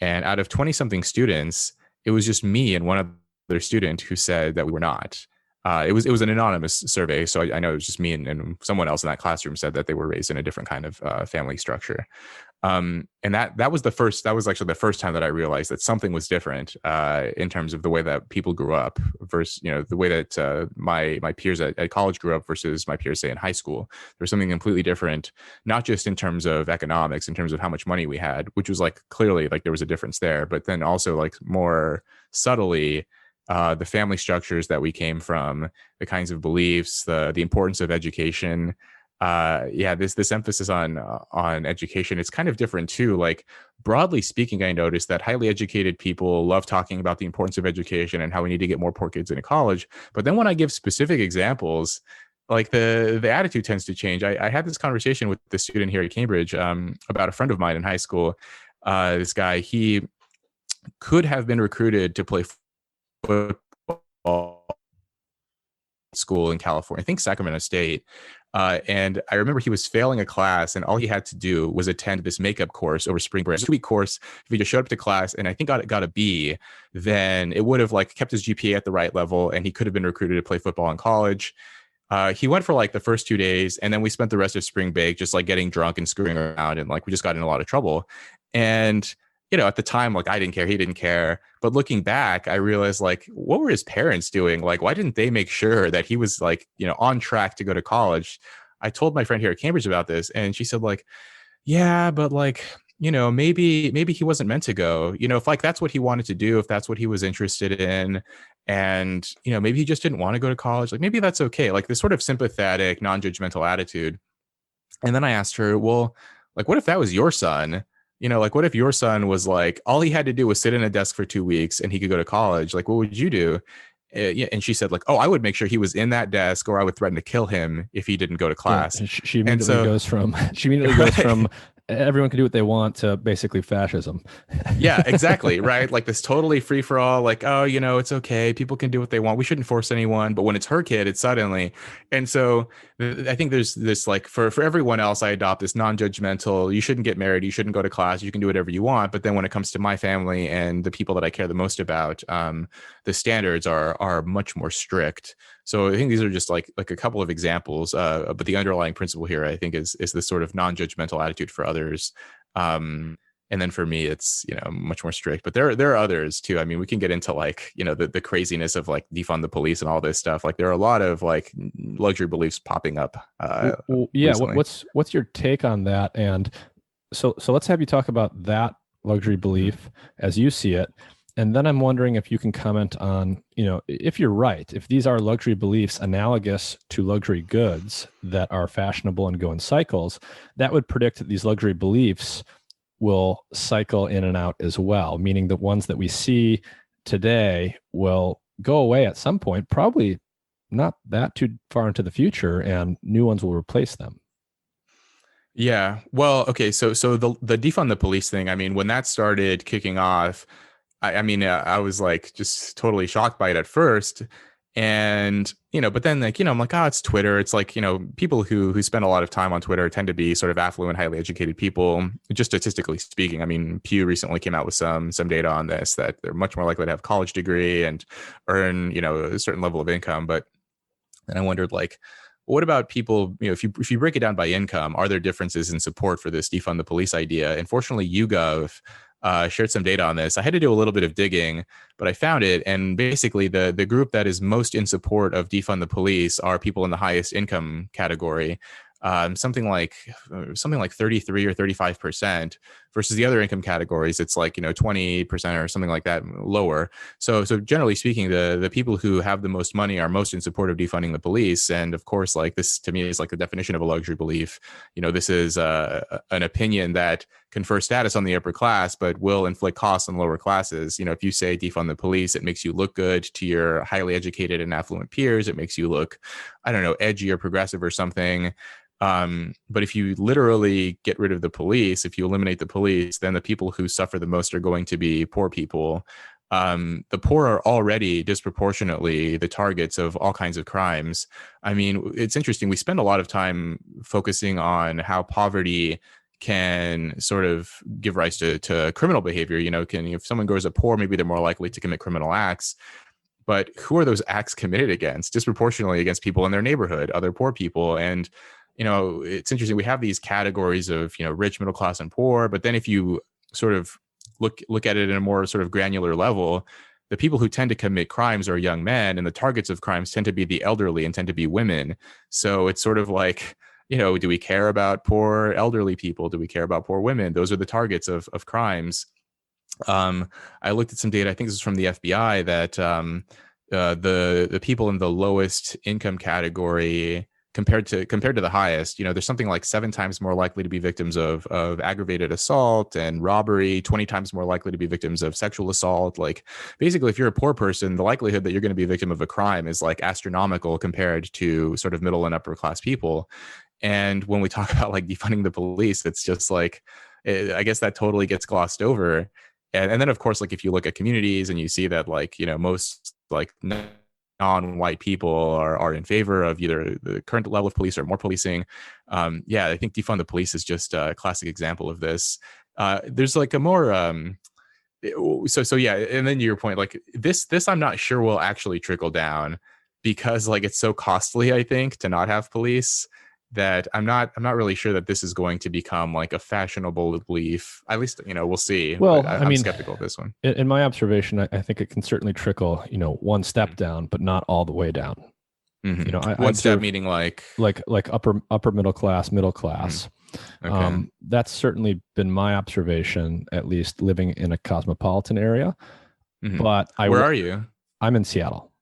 And out of 20 something students, it was just me and one other student who said that we were not. it was an anonymous survey, so I know it was just me and someone else in that classroom said that they were raised in a different kind of family structure. And that was actually the first time that I realized that something was different in terms of the way that people grew up versus, the way that my peers at college grew up versus my peers, say, in high school. There's something completely different, not just in terms of economics, in terms of how much money we had, which was like clearly like there was a difference there, but then also like more subtly, the family structures that we came from, the kinds of beliefs, the importance of education. This emphasis on education, it's kind of different too. Like, broadly speaking, I noticed that highly educated people love talking about the importance of education and how we need to get more poor kids into college. But then when I give specific examples, like the attitude tends to change. I had this conversation with the student here at Cambridge about a friend of mine in high school. This guy, he could have been recruited to play football school in California, I think Sacramento State. And I remember he was failing a class, and all he had to do was attend this makeup course over spring break. 2-week course. If he just showed up to class and I think got a B, then it would have like kept his GPA at the right level, and he could have been recruited to play football in college. He went for like the first 2 days, and then we spent the rest of spring break just like getting drunk and screwing around, and like we just got in a lot of trouble. And at the time, like I didn't care, he didn't care. But looking back, I realized like, what were his parents doing? Like, why didn't they make sure that he was like, on track to go to college? I told my friend here at Cambridge about this, and she said like, yeah, but like, maybe he wasn't meant to go, if like that's what he wanted to do, if that's what he was interested in, and, maybe he just didn't want to go to college. Like, maybe that's okay. Like this sort of sympathetic, non-judgmental attitude. And then I asked her, well, like, what if that was your son? Like, what if your son was like, all he had to do was sit in a desk for 2 weeks and he could go to college? Like, what would you do? Yeah, and she said, like, oh, I would make sure he was in that desk, or I would threaten to kill him if he didn't go to class. Yeah, she immediately goes from everyone can do what they want to basically fascism. Yeah, exactly. Right. Like this totally free for all, like, oh, it's okay. People can do what they want. We shouldn't force anyone. But when it's her kid, it's suddenly. And so I think there's this like for everyone else, I adopt this non-judgmental, you shouldn't get married, you shouldn't go to class, you can do whatever you want. But then when it comes to my family and the people that I care the most about, the standards are much more strict. So I think these are just like a couple of examples, but the underlying principle here, I think, is this sort of non-judgmental attitude for others. And then for me, it's much more strict. But there are others too. I mean, we can get into like the craziness of like defund the police and all this stuff. Like there are a lot of like luxury beliefs popping up. Yeah, what's your take on that? And so let's have you talk about that luxury belief as you see it. And then I'm wondering if you can comment on, if you're right, if these are luxury beliefs analogous to luxury goods that are fashionable and go in cycles, that would predict that these luxury beliefs will cycle in and out as well, meaning the ones that we see today will go away at some point, probably not that too far into the future, and new ones will replace them. Yeah. Well, okay. So the defund the police thing, I mean, when that started kicking off, I was like just totally shocked by it at first. And, but then like, I'm like, oh, it's Twitter. It's like, people who spend a lot of time on Twitter tend to be sort of affluent, highly educated people, just statistically speaking. I mean, Pew recently came out with some data on this, that they're much more likely to have a college degree and earn, a certain level of income. But then I wondered, like, what about people, if you break it down by income, are there differences in support for this defund the police idea? And fortunately, YouGov shared some data on this. I had to do a little bit of digging, but I found it. And basically, the group that is most in support of defund the police are people in the highest income category. Something like 33 or 35%, versus the other income categories, it's like 20% or something like that lower. So generally speaking, the people who have the most money are most in support of defunding the police. And of course, like this to me is like the definition of a luxury belief. This is an opinion that confers status on the upper class, but will inflict costs on lower classes. If you say defund the police, it makes you look good to your highly educated and affluent peers. It makes you look, I don't know, edgy or progressive or something. But if you literally get rid of the police, if you eliminate the police, then the people who suffer the most are going to be poor people. The poor are already disproportionately the targets of all kinds of crimes. I mean, it's interesting. We spend a lot of time focusing on how poverty can sort of give rise to criminal behavior. If someone grows up poor, maybe they're more likely to commit criminal acts. but who are those acts committed against? Disproportionately against people in their neighborhood, other poor people. And it's interesting, we have these categories of rich, middle class, and poor, but then if you sort of look at it in a more sort of granular level, the people who tend to commit crimes are young men, and the targets of crimes tend to be the elderly and tend to be women. So it's sort of like, do we care about poor elderly people? Do we care about poor women? Those are the targets of crimes. I looked at some data, I think this is from the FBI, that the people in the lowest income category compared to the highest, there's something like 7 times more likely to be victims of aggravated assault and robbery, 20 times more likely to be victims of sexual assault. Like, basically, if you're a poor person, the likelihood that you're going to be a victim of a crime is like astronomical compared to sort of middle and upper class people. And when we talk about like defunding the police, it's just like, I guess that totally gets glossed over. And then, of course, like if you look at communities and you see that like, most like non-white people are in favor of either the current level of police or more policing. I think defund the police is just a classic example of this. There's like a more so yeah, and then to your point, like this I'm not sure will actually trickle down, because like it's so costly, I think, to not have police, that I'm not really sure that this is going to become like a fashionable belief. At least, we'll see. Well, I'm skeptical of this one. In my observation, I think it can certainly trickle, one step down, but not all the way down. Mm-hmm. One step meaning like upper middle class. Mm-hmm. Okay. That's certainly been my observation, at least living in a cosmopolitan area. Mm-hmm. But where are you? I'm in Seattle.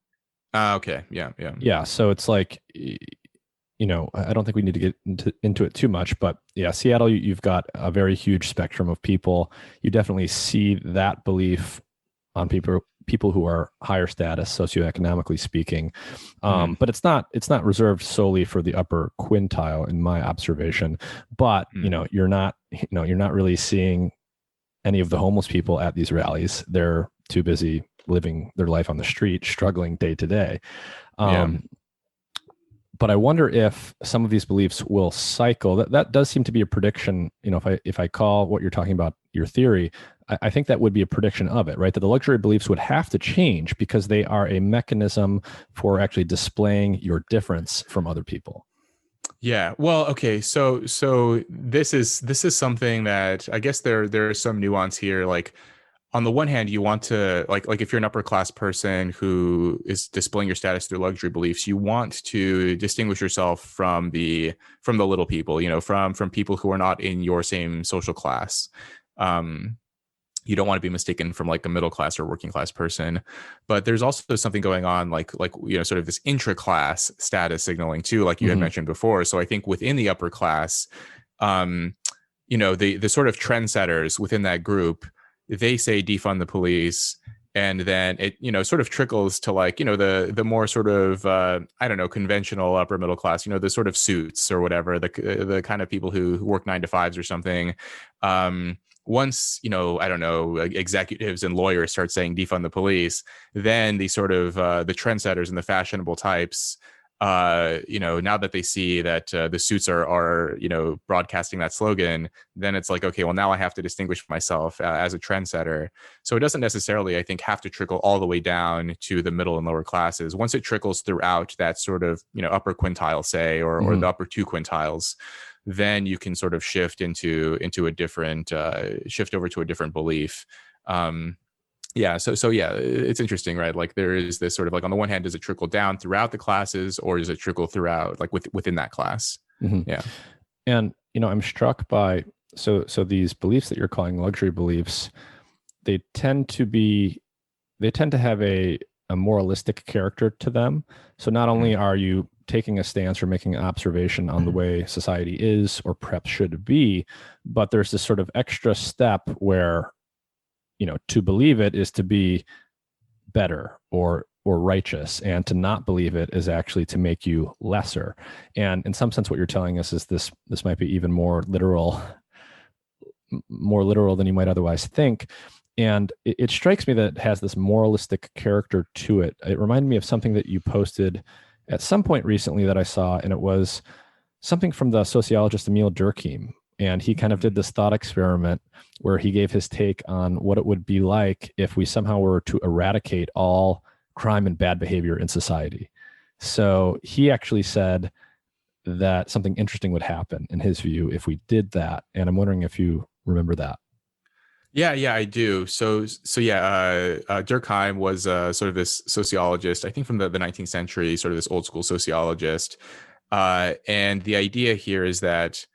Okay. Yeah. So it's like, I don't think we need to get into it too much, but yeah, Seattle, you've got a very huge spectrum of people. You definitely see that belief on people who are higher status, socioeconomically speaking. But it's not reserved solely for the upper quintile, in my observation. But you're not really seeing any of the homeless people at these rallies. They're too busy living their life on the street, struggling day to day. But I wonder if some of these beliefs will cycle. That does seem to be a prediction. If I call what you're talking about your theory, I think that would be a prediction of it, right? That the luxury beliefs would have to change because they are a mechanism for actually displaying your difference from other people. Yeah. Well, okay. So this is something that I guess there's some nuance here. Like, on the one hand, you want to like if you're an upper class person who is displaying your status through luxury beliefs, you want to distinguish yourself from the little people, from people who are not in your same social class. You don't want to be mistaken from like a middle class or working class person. But there's also something going on like sort of this intra-class status signaling too, like you had mentioned before. So I think within the upper class, the sort of trendsetters within that group, they say defund the police, and then it sort of trickles to like the more sort of conventional upper middle class, the sort of suits or whatever, the kind of people who work 9 to 5s or something. Once executives and lawyers start saying defund the police, then the sort of the trendsetters and the fashionable types, now that they see that the suits are broadcasting that slogan, then it's like, okay, well, now I have to distinguish myself as a trendsetter. So it doesn't necessarily, I think, have to trickle all the way down to the middle and lower classes. Once it trickles throughout that sort of upper quintile, say, or the upper 2 quintiles, then you can sort of shift into a different shift over to a different belief. So it's interesting, right? Like there is this sort of like, on the one hand, does it trickle down throughout the classes, or does it trickle throughout like within that class? Mm-hmm. Yeah. And, I'm struck by, so these beliefs that you're calling luxury beliefs, they tend to have a moralistic character to them. So not only are you taking a stance or making an observation on the way society is, or perhaps should be, but there's this sort of extra step where, to believe it is to be better or righteous, and to not believe it is actually to make you lesser. And in some sense, what you're telling us is this might be even more literal than you might otherwise think. And it strikes me that it has this moralistic character to it. It reminded me of something that you posted at some point recently that I saw, and it was something from the sociologist Emil Durkheim. And he kind of did this thought experiment where he gave his take on what it would be like if we somehow were to eradicate all crime and bad behavior in society. So he actually said that something interesting would happen in his view if we did that. And I'm wondering if you remember that. Yeah, I do. So yeah, Durkheim was sort of this sociologist, I think from the 19th century, sort of this old school sociologist. And the idea here is that,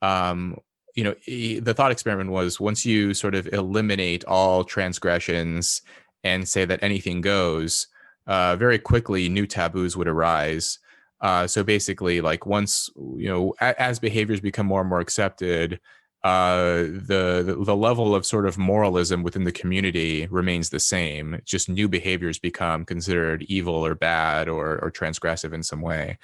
um, the thought experiment was once you sort of eliminate all transgressions and say that anything goes, very quickly new taboos would arise. So basically, like once, as behaviors become more and more accepted, the level of sort of moralism within the community remains the same. Just new behaviors become considered evil or bad or transgressive in some way.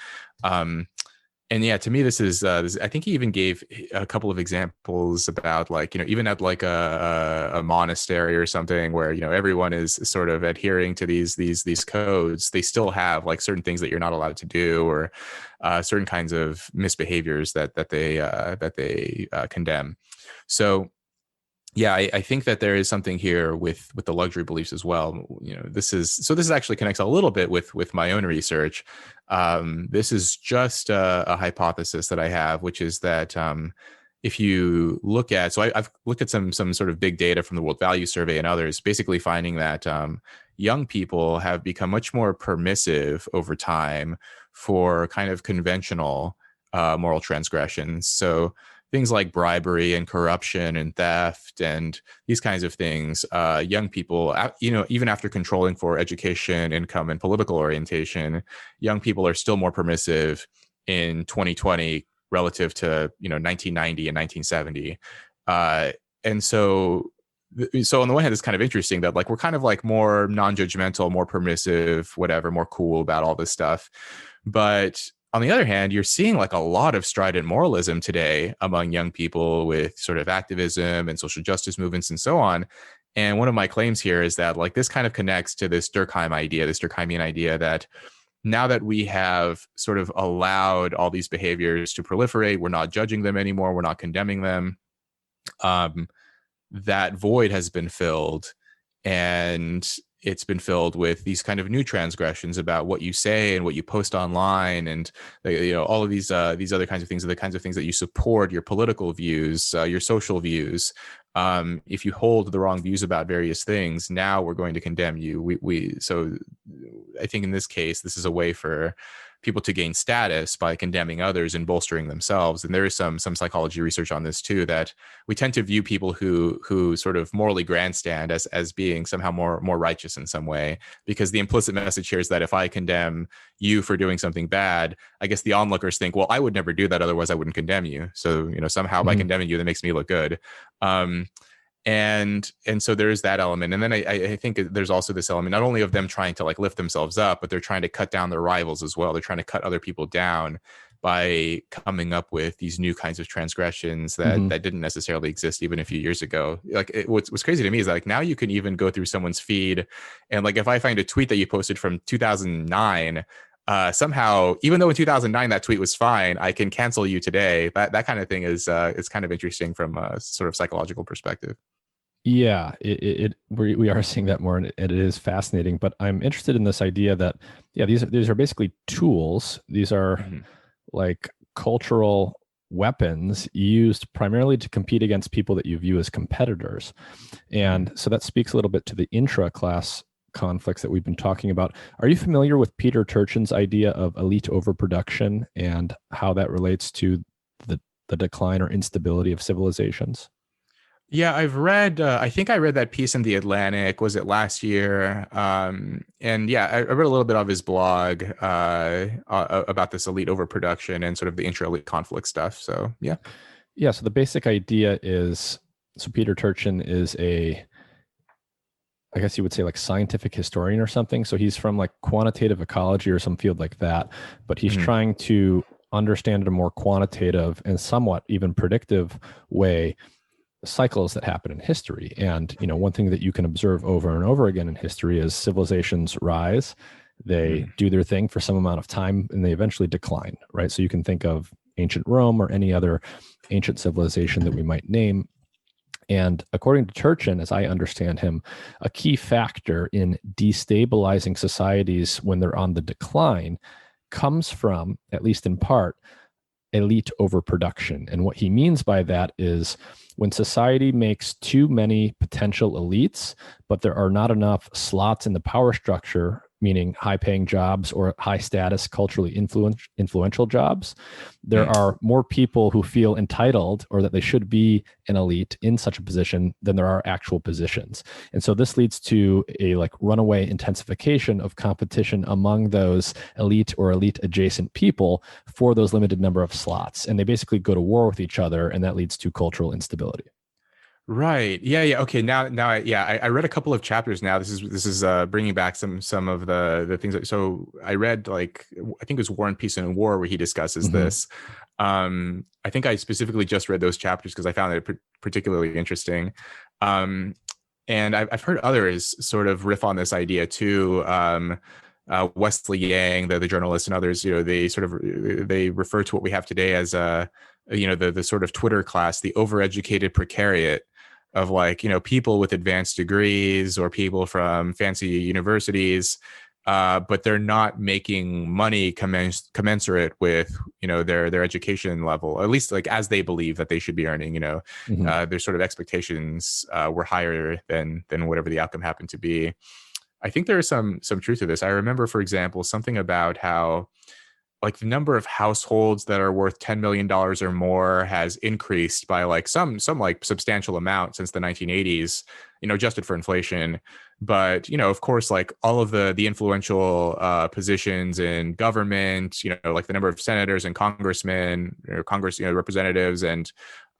And yeah, to me, this is. I think he even gave a couple of examples about like even at like a monastery or something where everyone is sort of adhering to these codes. They still have like certain things that you're not allowed to do, or certain kinds of misbehaviors that they condemn. So yeah, I think that there is something here with the luxury beliefs as well. This actually connects a little bit with my own research. This is just a hypothesis that I have, which is that if you look at, I've looked at some sort of big data from the World Value Survey and others, basically finding that young people have become much more permissive over time for kind of conventional moral transgressions. So things like bribery and corruption and theft and these kinds of things, young people, even after controlling for education, income, and political orientation, young people are still more permissive in 2020 relative to 1990 and 1970. And so on the one hand, it's kind of interesting that like we're kind of like more non-judgmental, more permissive, whatever, more cool about all this stuff. But on the other hand, you're seeing like a lot of strident moralism today among young people with sort of activism and social justice movements and so on. And one of my claims here is that like this kind of connects to this Durkheimian idea that now that we have sort of allowed all these behaviors to proliferate, we're not judging them anymore, we're not condemning them. That void has been filled, and it's been filled with these kind of new transgressions about what you say and what you post online, and all of these other kinds of things are the kinds of things that you support your political views, your social views. If you hold the wrong views about various things, now we're going to condemn you. So I think in this case, this is a way for people to gain status by condemning others and bolstering themselves. And there is some psychology research on this too, that we tend to view people who sort of morally grandstand as being somehow more righteous in some way, because the implicit message here is that if I condemn you for doing something bad, I guess the onlookers think, well, I would never do that, otherwise I wouldn't condemn you. So somehow by condemning you, that makes me look good. And so there is that element. And then I think there's also this element, not only of them trying to like lift themselves up, but they're trying to cut down their rivals as well. They're trying to cut other people down by coming up with these new kinds of transgressions that didn't necessarily exist even a few years ago. Like what's crazy to me is that like now you can even go through someone's feed, and like if I find a tweet that you posted from 2009, somehow, even though in 2009 that tweet was fine, I can cancel you today. That kind of thing is kind of interesting from a sort of psychological perspective. Yeah, we are seeing that more, and it is fascinating. But I'm interested in this idea that these are basically tools. These are like cultural weapons used primarily to compete against people that you view as competitors, and so that speaks a little bit to the intra-class conflicts that we've been talking about. Are you familiar with Peter Turchin's idea of elite overproduction and how that relates to the decline or instability of civilizations? Yeah, I've read, I think I read that piece in The Atlantic, was it last year? And yeah, I read a little bit of his blog about this elite overproduction and sort of the intra-elite conflict stuff. So yeah. Yeah, so the basic idea is, so Peter Turchin is I guess you would say like scientific historian or something. So he's from like quantitative ecology or some field like that, but he's trying to understand in a more quantitative and somewhat even predictive way cycles that happen in history. And, one thing that you can observe over and over again in history is civilizations rise, they do their thing for some amount of time, and they eventually decline, right? So you can think of ancient Rome or any other ancient civilization that we might name. And according to Turchin, as I understand him, a key factor in destabilizing societies when they're on the decline comes from, at least in part, elite overproduction. And what he means by that is when society makes too many potential elites, but there are not enough slots in the power structure, meaning high paying jobs or high status, culturally influential jobs, there are more people who feel entitled or that they should be an elite in such a position than there are actual positions. And so this leads to a like runaway intensification of competition among those elite or elite adjacent people for those limited number of slots. And they basically go to war with each other, and that leads to cultural instability. Right. Yeah. Yeah. Okay. I read a couple of chapters now. This is bringing back some of the things. So I read like, I think it was War and Peace and War, where he discusses this. I think I specifically just read those chapters because I found it particularly interesting. And I've heard others sort of riff on this idea too. Wesley Yang, the journalist, and others, they refer to what we have today as the sort of Twitter class, the overeducated precariat of like, people with advanced degrees or people from fancy universities, but they're not making money commensurate with, their education level, at least like as they believe that they should be earning, their sort of expectations were higher than whatever the outcome happened to be. I think there is some truth to this. I remember, for example, something about how like the number of households that are worth $10 million or more has increased by like some like substantial amount since the 1980s, adjusted for inflation. But, of course, like all of the influential positions in government, like the number of senators and congressmen, Congress, representatives and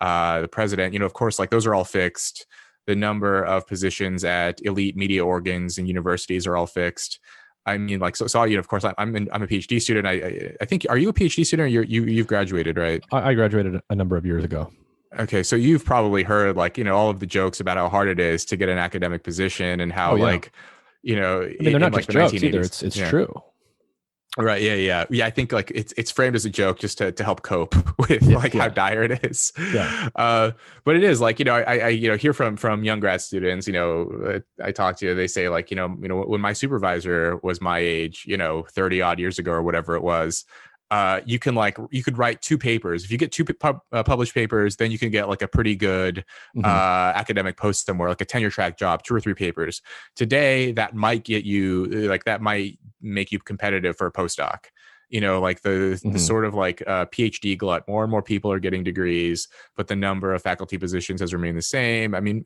the president, of course, like those are all fixed. The number of positions at elite media organs and universities are all fixed. I mean, like, so of course, I'm a PhD student. I think, are you a PhD student? Or you've graduated, right? I graduated a number of years ago. Okay, so you've probably heard like, all of the jokes about how hard it is to get an academic position and how they're not just jokes either. It's true. Right. Yeah. I think like it's framed as a joke just to help cope with how dire it is. Yeah. But it is like, I hear from young grad students, I talk to, they say like, when my supervisor was my age, 30 odd years ago or whatever it was, you could write 2 papers. If you get 2 published papers, then you can get like a pretty good academic post somewhere, like a tenure track job, 2 or 3 papers. Today, that might get you that might make you competitive for a postdoc. Like the sort of like PhD glut. More and more people are getting degrees, but the number of faculty positions has remained the same. I mean,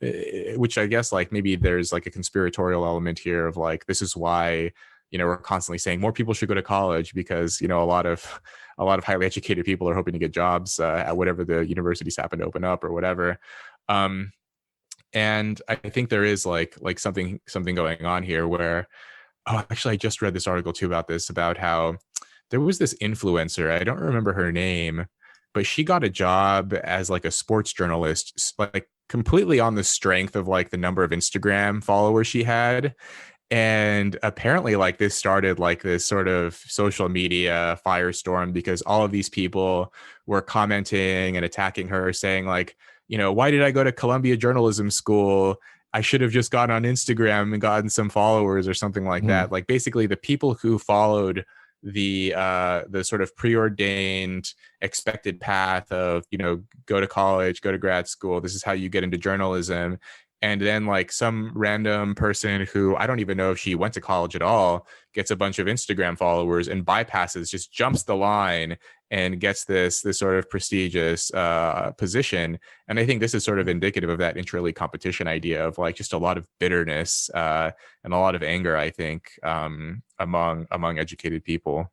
which I guess like maybe there's like a conspiratorial element here of like, this is why we're constantly saying more people should go to college because, a lot of highly educated people are hoping to get jobs at whatever the universities happen to open up or whatever. And I think there is like something going on here where, actually, I just read this article too about how there was this influencer. I don't remember her name, but she got a job as like a sports journalist, like completely on the strength of like the number of Instagram followers she had. And apparently like this started like this sort of social media firestorm because all of these people were commenting and attacking her, saying like, why did I go to Columbia Journalism School? I should have just gone on Instagram and gotten some followers or something like that. Like basically the people who followed the sort of preordained expected path of, go to college, go to grad school. This is how you get into journalism. And then like some random person who I don't even know if she went to college at all gets a bunch of Instagram followers and just jumps the line and gets this sort of prestigious position. And I think this is sort of indicative of that intra-elite competition idea of like just a lot of bitterness and a lot of anger, I think, among educated people.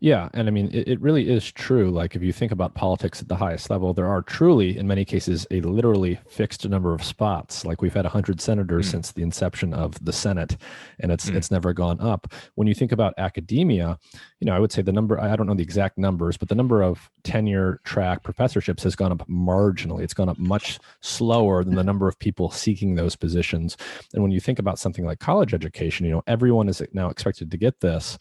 Yeah. And I mean, it really is true. Like if you think about politics at the highest level, there are truly, in many cases, a literally fixed number of spots. Like we've had 100 senators since the inception of the Senate, and it's never gone up. When you think about academia, I would say the number, I don't know the exact numbers, but the number of tenure track professorships has gone up marginally. It's gone up much slower than the number of people seeking those positions. And when you think about something like college education, everyone is now expected to get this.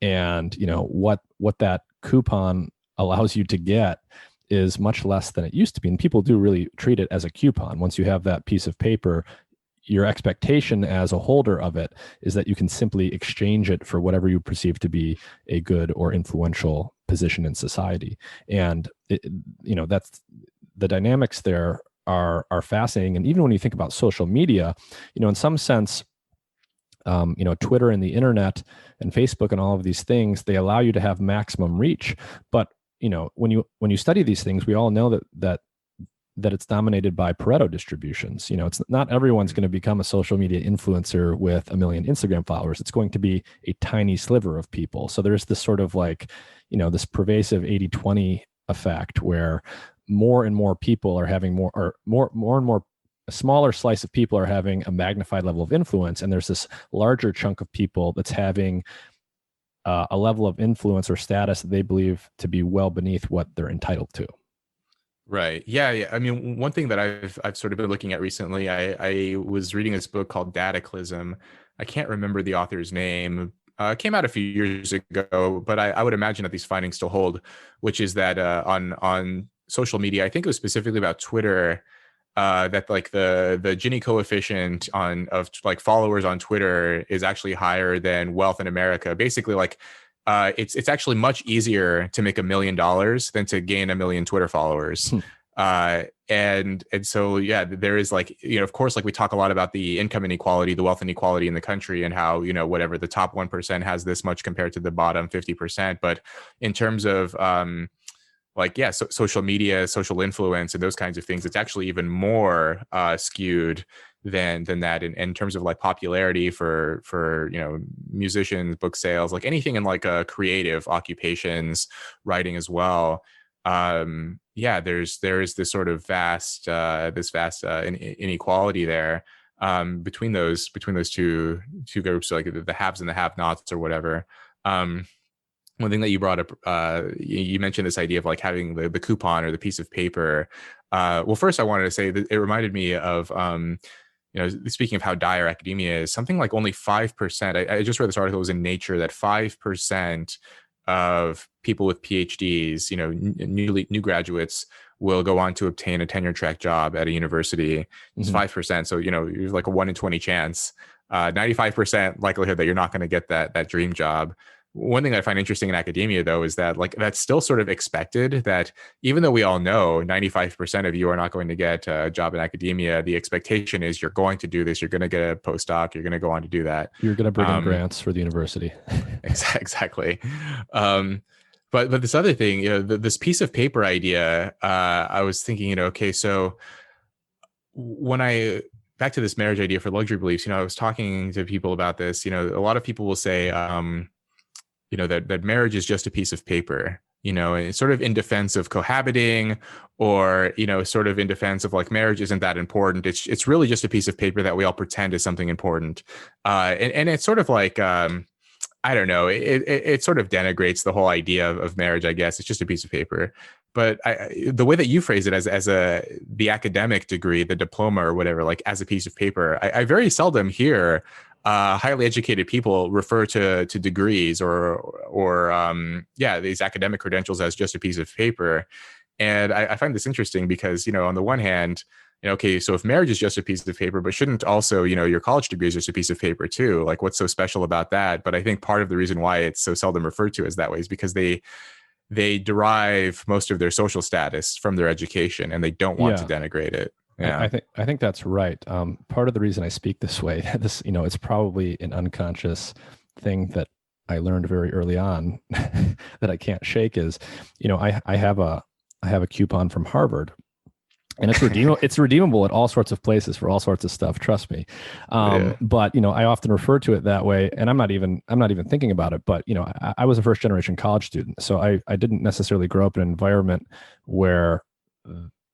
And what that coupon allows you to get is much less than it used to be. And people do really treat it as a coupon. Once you have that piece of paper, your expectation as a holder of it is that you can simply exchange it for whatever you perceive to be a good or influential position in society. And that's the dynamics there are fascinating. And even when you think about social media, in some sense, Twitter and the internet and Facebook and all of these things, they allow you to have maximum reach. But when you study these things, we all know that it's dominated by Pareto distributions. It's not everyone's going to become a social media influencer with 1 million Instagram followers. It's going to be a tiny sliver of people. So there's this sort of this pervasive 80-20 effect where more and more people are having more and more, a smaller slice of people are having a magnified level of influence. And there's this larger chunk of people that's having a level of influence or status that they believe to be well beneath what they're entitled to. Right. Yeah. I mean, one thing that I've sort of been looking at recently, I was reading this book called Dataclysm. I can't remember the author's name. It came out a few years ago, but I would imagine that these findings still hold, which is that on social media, I think it was specifically about Twitter, that like the Gini coefficient of followers on Twitter is actually higher than wealth in America. Basically, it's actually much easier to make $1 million than to gain 1 million Twitter followers. And so, yeah, there is of course, we talk a lot about the income inequality, the wealth inequality in the country, and how, whatever, the top 1% has this much compared to the bottom 50%. But in terms of, social media, social influence, and those kinds of things, it's actually even more skewed than that in terms of popularity for musicians, book sales, anything in creative occupations, writing as well. There is this sort of vast inequality there between those two groups, the haves and the have-nots or whatever. One thing that you brought up, you mentioned this idea of having the coupon or the piece of paper. Well, first I wanted to say that it reminded me of, speaking of how dire academia is, something like only 5%. I just read this article, it was in Nature, that 5% of people with PhDs, new graduates, will go on to obtain a tenure track job at a university. It's 5%. So, you're a 1 in 20 chance, 95% likelihood that you're not going to get that dream job. One thing that I find interesting in academia, though, is that that's still sort of expected, that even though we all know 95% of you are not going to get a job in academia, the expectation is you're going to do this. You're going to get a postdoc. You're going to go on to do that. You're going to bring in grants for the university. Exactly. But this other thing, this piece of paper idea, I was thinking, okay, so back to this marriage idea for luxury beliefs, I was talking to people about this, a lot of people will say, that marriage is just a piece of paper, and sort of in defense of cohabiting, or, sort of in defense of marriage isn't that important. It's really just a piece of paper that we all pretend is something important. And it's sort of I don't know, it sort of denigrates the whole idea of marriage, I guess. It's just a piece of paper. But the way that you phrase it as the academic degree, the diploma or whatever, as a piece of paper, I very seldom hear highly educated people refer to degrees or these academic credentials as just a piece of paper. And I find this interesting because, on the one hand, okay, so if marriage is just a piece of paper, but shouldn't also, your college degree is just a piece of paper too? What's so special about that? But I think part of the reason why it's so seldom referred to as that way is because they derive most of their social status from their education, and they don't want to denigrate it. Yeah. I think that's right. Part of the reason I speak this way, it's probably an unconscious thing that I learned very early on that I can't shake is, I have a coupon from Harvard, and it's redeemable. It's redeemable at all sorts of places for all sorts of stuff. Trust me. But I often refer to it that way, and I'm not even thinking about it. But I was a first generation college student, so I didn't necessarily grow up in an environment where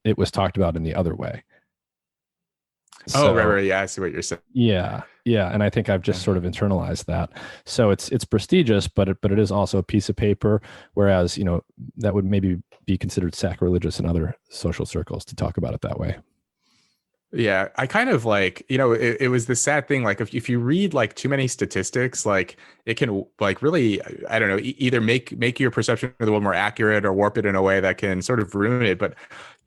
it was talked about in the other way. So, right. Yeah, I see what you're saying. Yeah. And I think I've just sort of internalized that. So it's prestigious, but it is also a piece of paper. Whereas, that would maybe be considered sacrilegious in other social circles to talk about it that way. Yeah, I kind of like, it was the sad thing. Like if you read like too many statistics, like it can like really, I don't know, either make your perception of the world more accurate or warp it in a way that can sort of ruin it. But,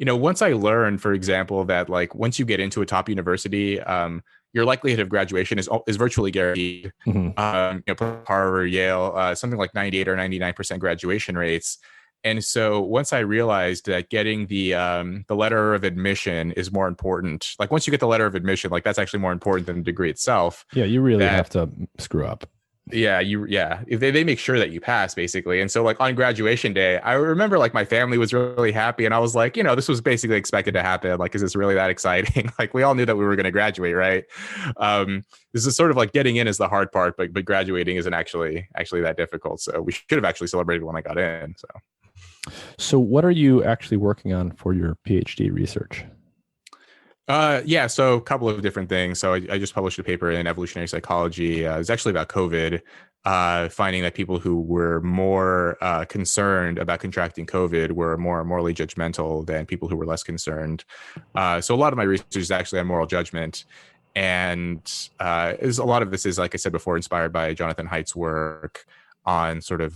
once I learned, for example, that like once you get into a top university, your likelihood of graduation is virtually guaranteed. Hmm. Harvard, Yale, something like 98 or 99% graduation rates. And so once I realized that getting the letter of admission is more important, like once you get the letter of admission, like that's actually more important than the degree itself. Yeah, you really have That to screw up. if they make sure that you pass basically. And so like on graduation day, I remember like my family was really happy, and I was like, this was basically expected to happen. Like, is this really that exciting? Like we all knew that we were going to graduate, right? This is sort of like getting in is the hard part, but graduating isn't actually that difficult. So we should have actually celebrated when I got in. So what are you actually working on for your PhD research? Yeah, so a couple of different things. So I just published a paper in evolutionary psychology. It's actually about COVID, finding that people who were more concerned about contracting COVID were more morally judgmental than people who were less concerned. So a lot of my research is actually on moral judgment. And a lot of this is, like I said before, inspired by Jonathan Haidt's work on sort of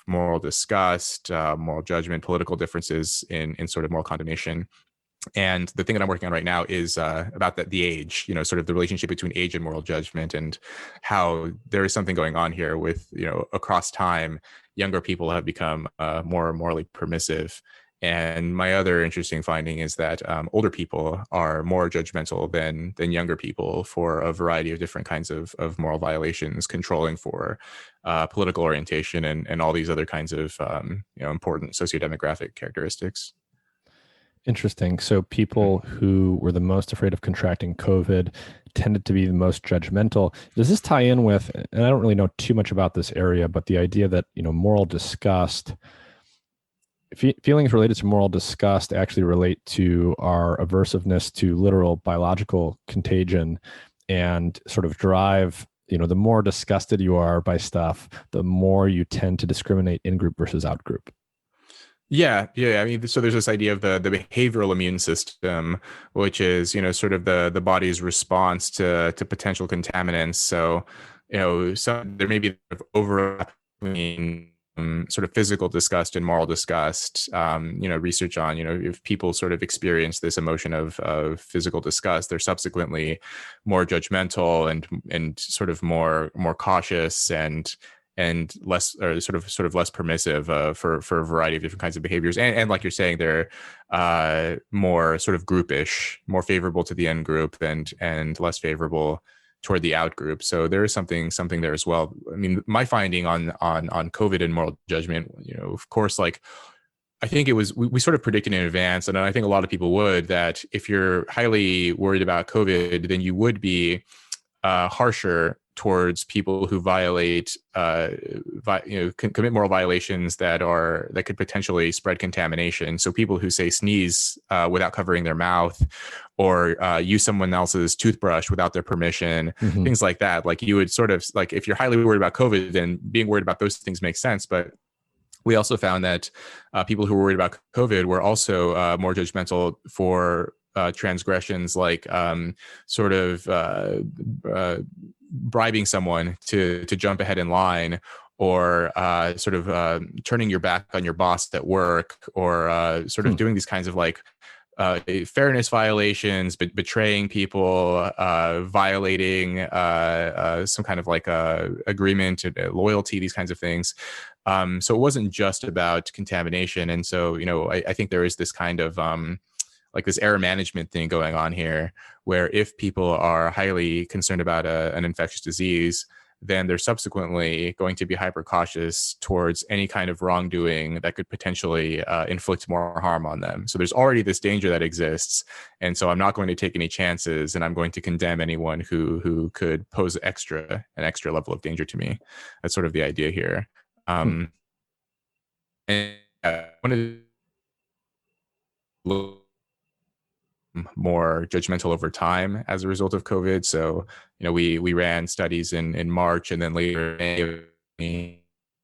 moral disgust, moral judgment, political differences in sort of moral condemnation. And the thing that I'm working on right now is about the age, sort of the relationship between age and moral judgment, and how there is something going on here with, across time, younger people have become more morally permissive. And my other interesting finding is that older people are more judgmental than younger people for a variety of different kinds of moral violations, controlling for political orientation and all these other kinds of important sociodemographic characteristics. Interesting. So people who were the most afraid of contracting COVID tended to be the most judgmental. Does this tie in with, and I don't really know too much about this area, but the idea that, moral disgust, feelings related to moral disgust actually relate to our aversiveness to literal biological contagion and sort of drive, the more disgusted you are by stuff, the more you tend to discriminate in group versus out group. Yeah. I mean, so there's this idea of the behavioral immune system, which is, sort of the body's response to potential contaminants. So, there may be overlap between sort of physical disgust and moral disgust. Research on, if people sort of experience this emotion of physical disgust, they're subsequently more judgmental and sort of more cautious and less, or sort of less permissive for a variety of different kinds of behaviors, and like you're saying, they're more sort of groupish, more favorable to the in group and less favorable toward the out group. So there is something there as well. I mean, my finding on COVID and moral judgment, of course, like I think it was we sort of predicted in advance, and I think a lot of people would, that if you're highly worried about COVID, then you would be harsher towards people who violate, commit moral violations that could potentially spread contamination. So people who say sneeze without covering their mouth, or use someone else's toothbrush without their permission, things like that. Like you would sort of like, if you're highly worried about COVID, then being worried about those things makes sense. But we also found that people who were worried about COVID were also more judgmental for transgressions, like sort of bribing someone to jump ahead in line, or sort of turning your back on your boss at work, or sort of doing these kinds of like fairness violations, but betraying people, violating some kind of like agreement, loyalty, these kinds of things. So it wasn't just about contamination. And so, I think there is this kind of like this error management thing going on here, where if people are highly concerned about an infectious disease, then they're subsequently going to be hyper cautious towards any kind of wrongdoing that could potentially inflict more harm on them. So there's already this danger that exists. And so I'm not going to take any chances, and I'm going to condemn anyone who could pose an extra level of danger to me. That's sort of the idea here. And one of the more judgmental over time as a result of COVID. So, we ran studies in March, and then later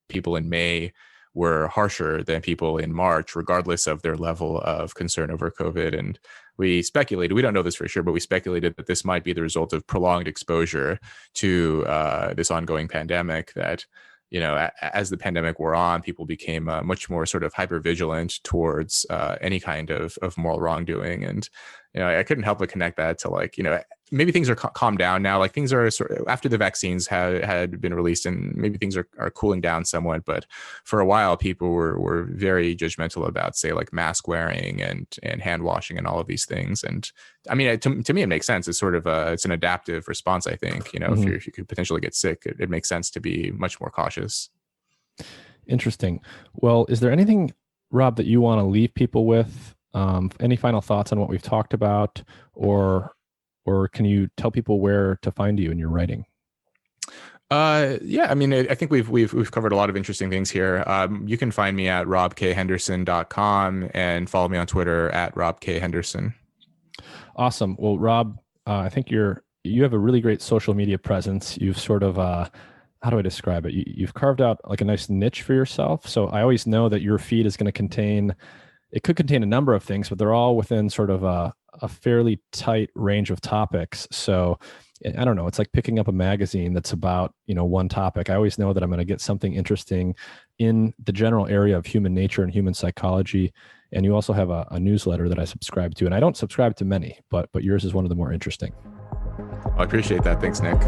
people in May were harsher than people in March, regardless of their level of concern over COVID. And we speculated, we don't know this for sure, but we speculated that this might be the result of prolonged exposure to this ongoing pandemic, that, as the pandemic wore on, people became much more sort of hyper vigilant towards any kind of moral wrongdoing. And, I couldn't help but connect that to, like, maybe things are calmed down now. Like, things are sort of, after the vaccines had been released, and maybe things are cooling down somewhat. But for a while, people were very judgmental about, say, like mask wearing and hand washing and all of these things. And I mean, to me, it makes sense. It's sort of it's an adaptive response, I think. If you could potentially get sick, it makes sense to be much more cautious. Interesting. Well, is there anything, Rob, that you want to leave people with? Any final thoughts on what we've talked about, or can you tell people where to find you in your writing? Yeah, I mean, I think we've covered a lot of interesting things here. You can find me at robkhenderson.com and follow me on Twitter at robkhenderson. Awesome. Well, Rob, I think you have a really great social media presence. You've sort of, how do I describe it? You've carved out like a nice niche for yourself. So I always know that your feed is going to it could contain a number of things, but they're all within sort of a fairly tight range of topics. So I don't know, it's like picking up a magazine that's about, one topic. I always know that I'm going to get something interesting in the general area of human nature and human psychology. And you also have a newsletter that I subscribe to, and I don't subscribe to many, but yours is one of the more interesting. I appreciate that. Thanks, Nick.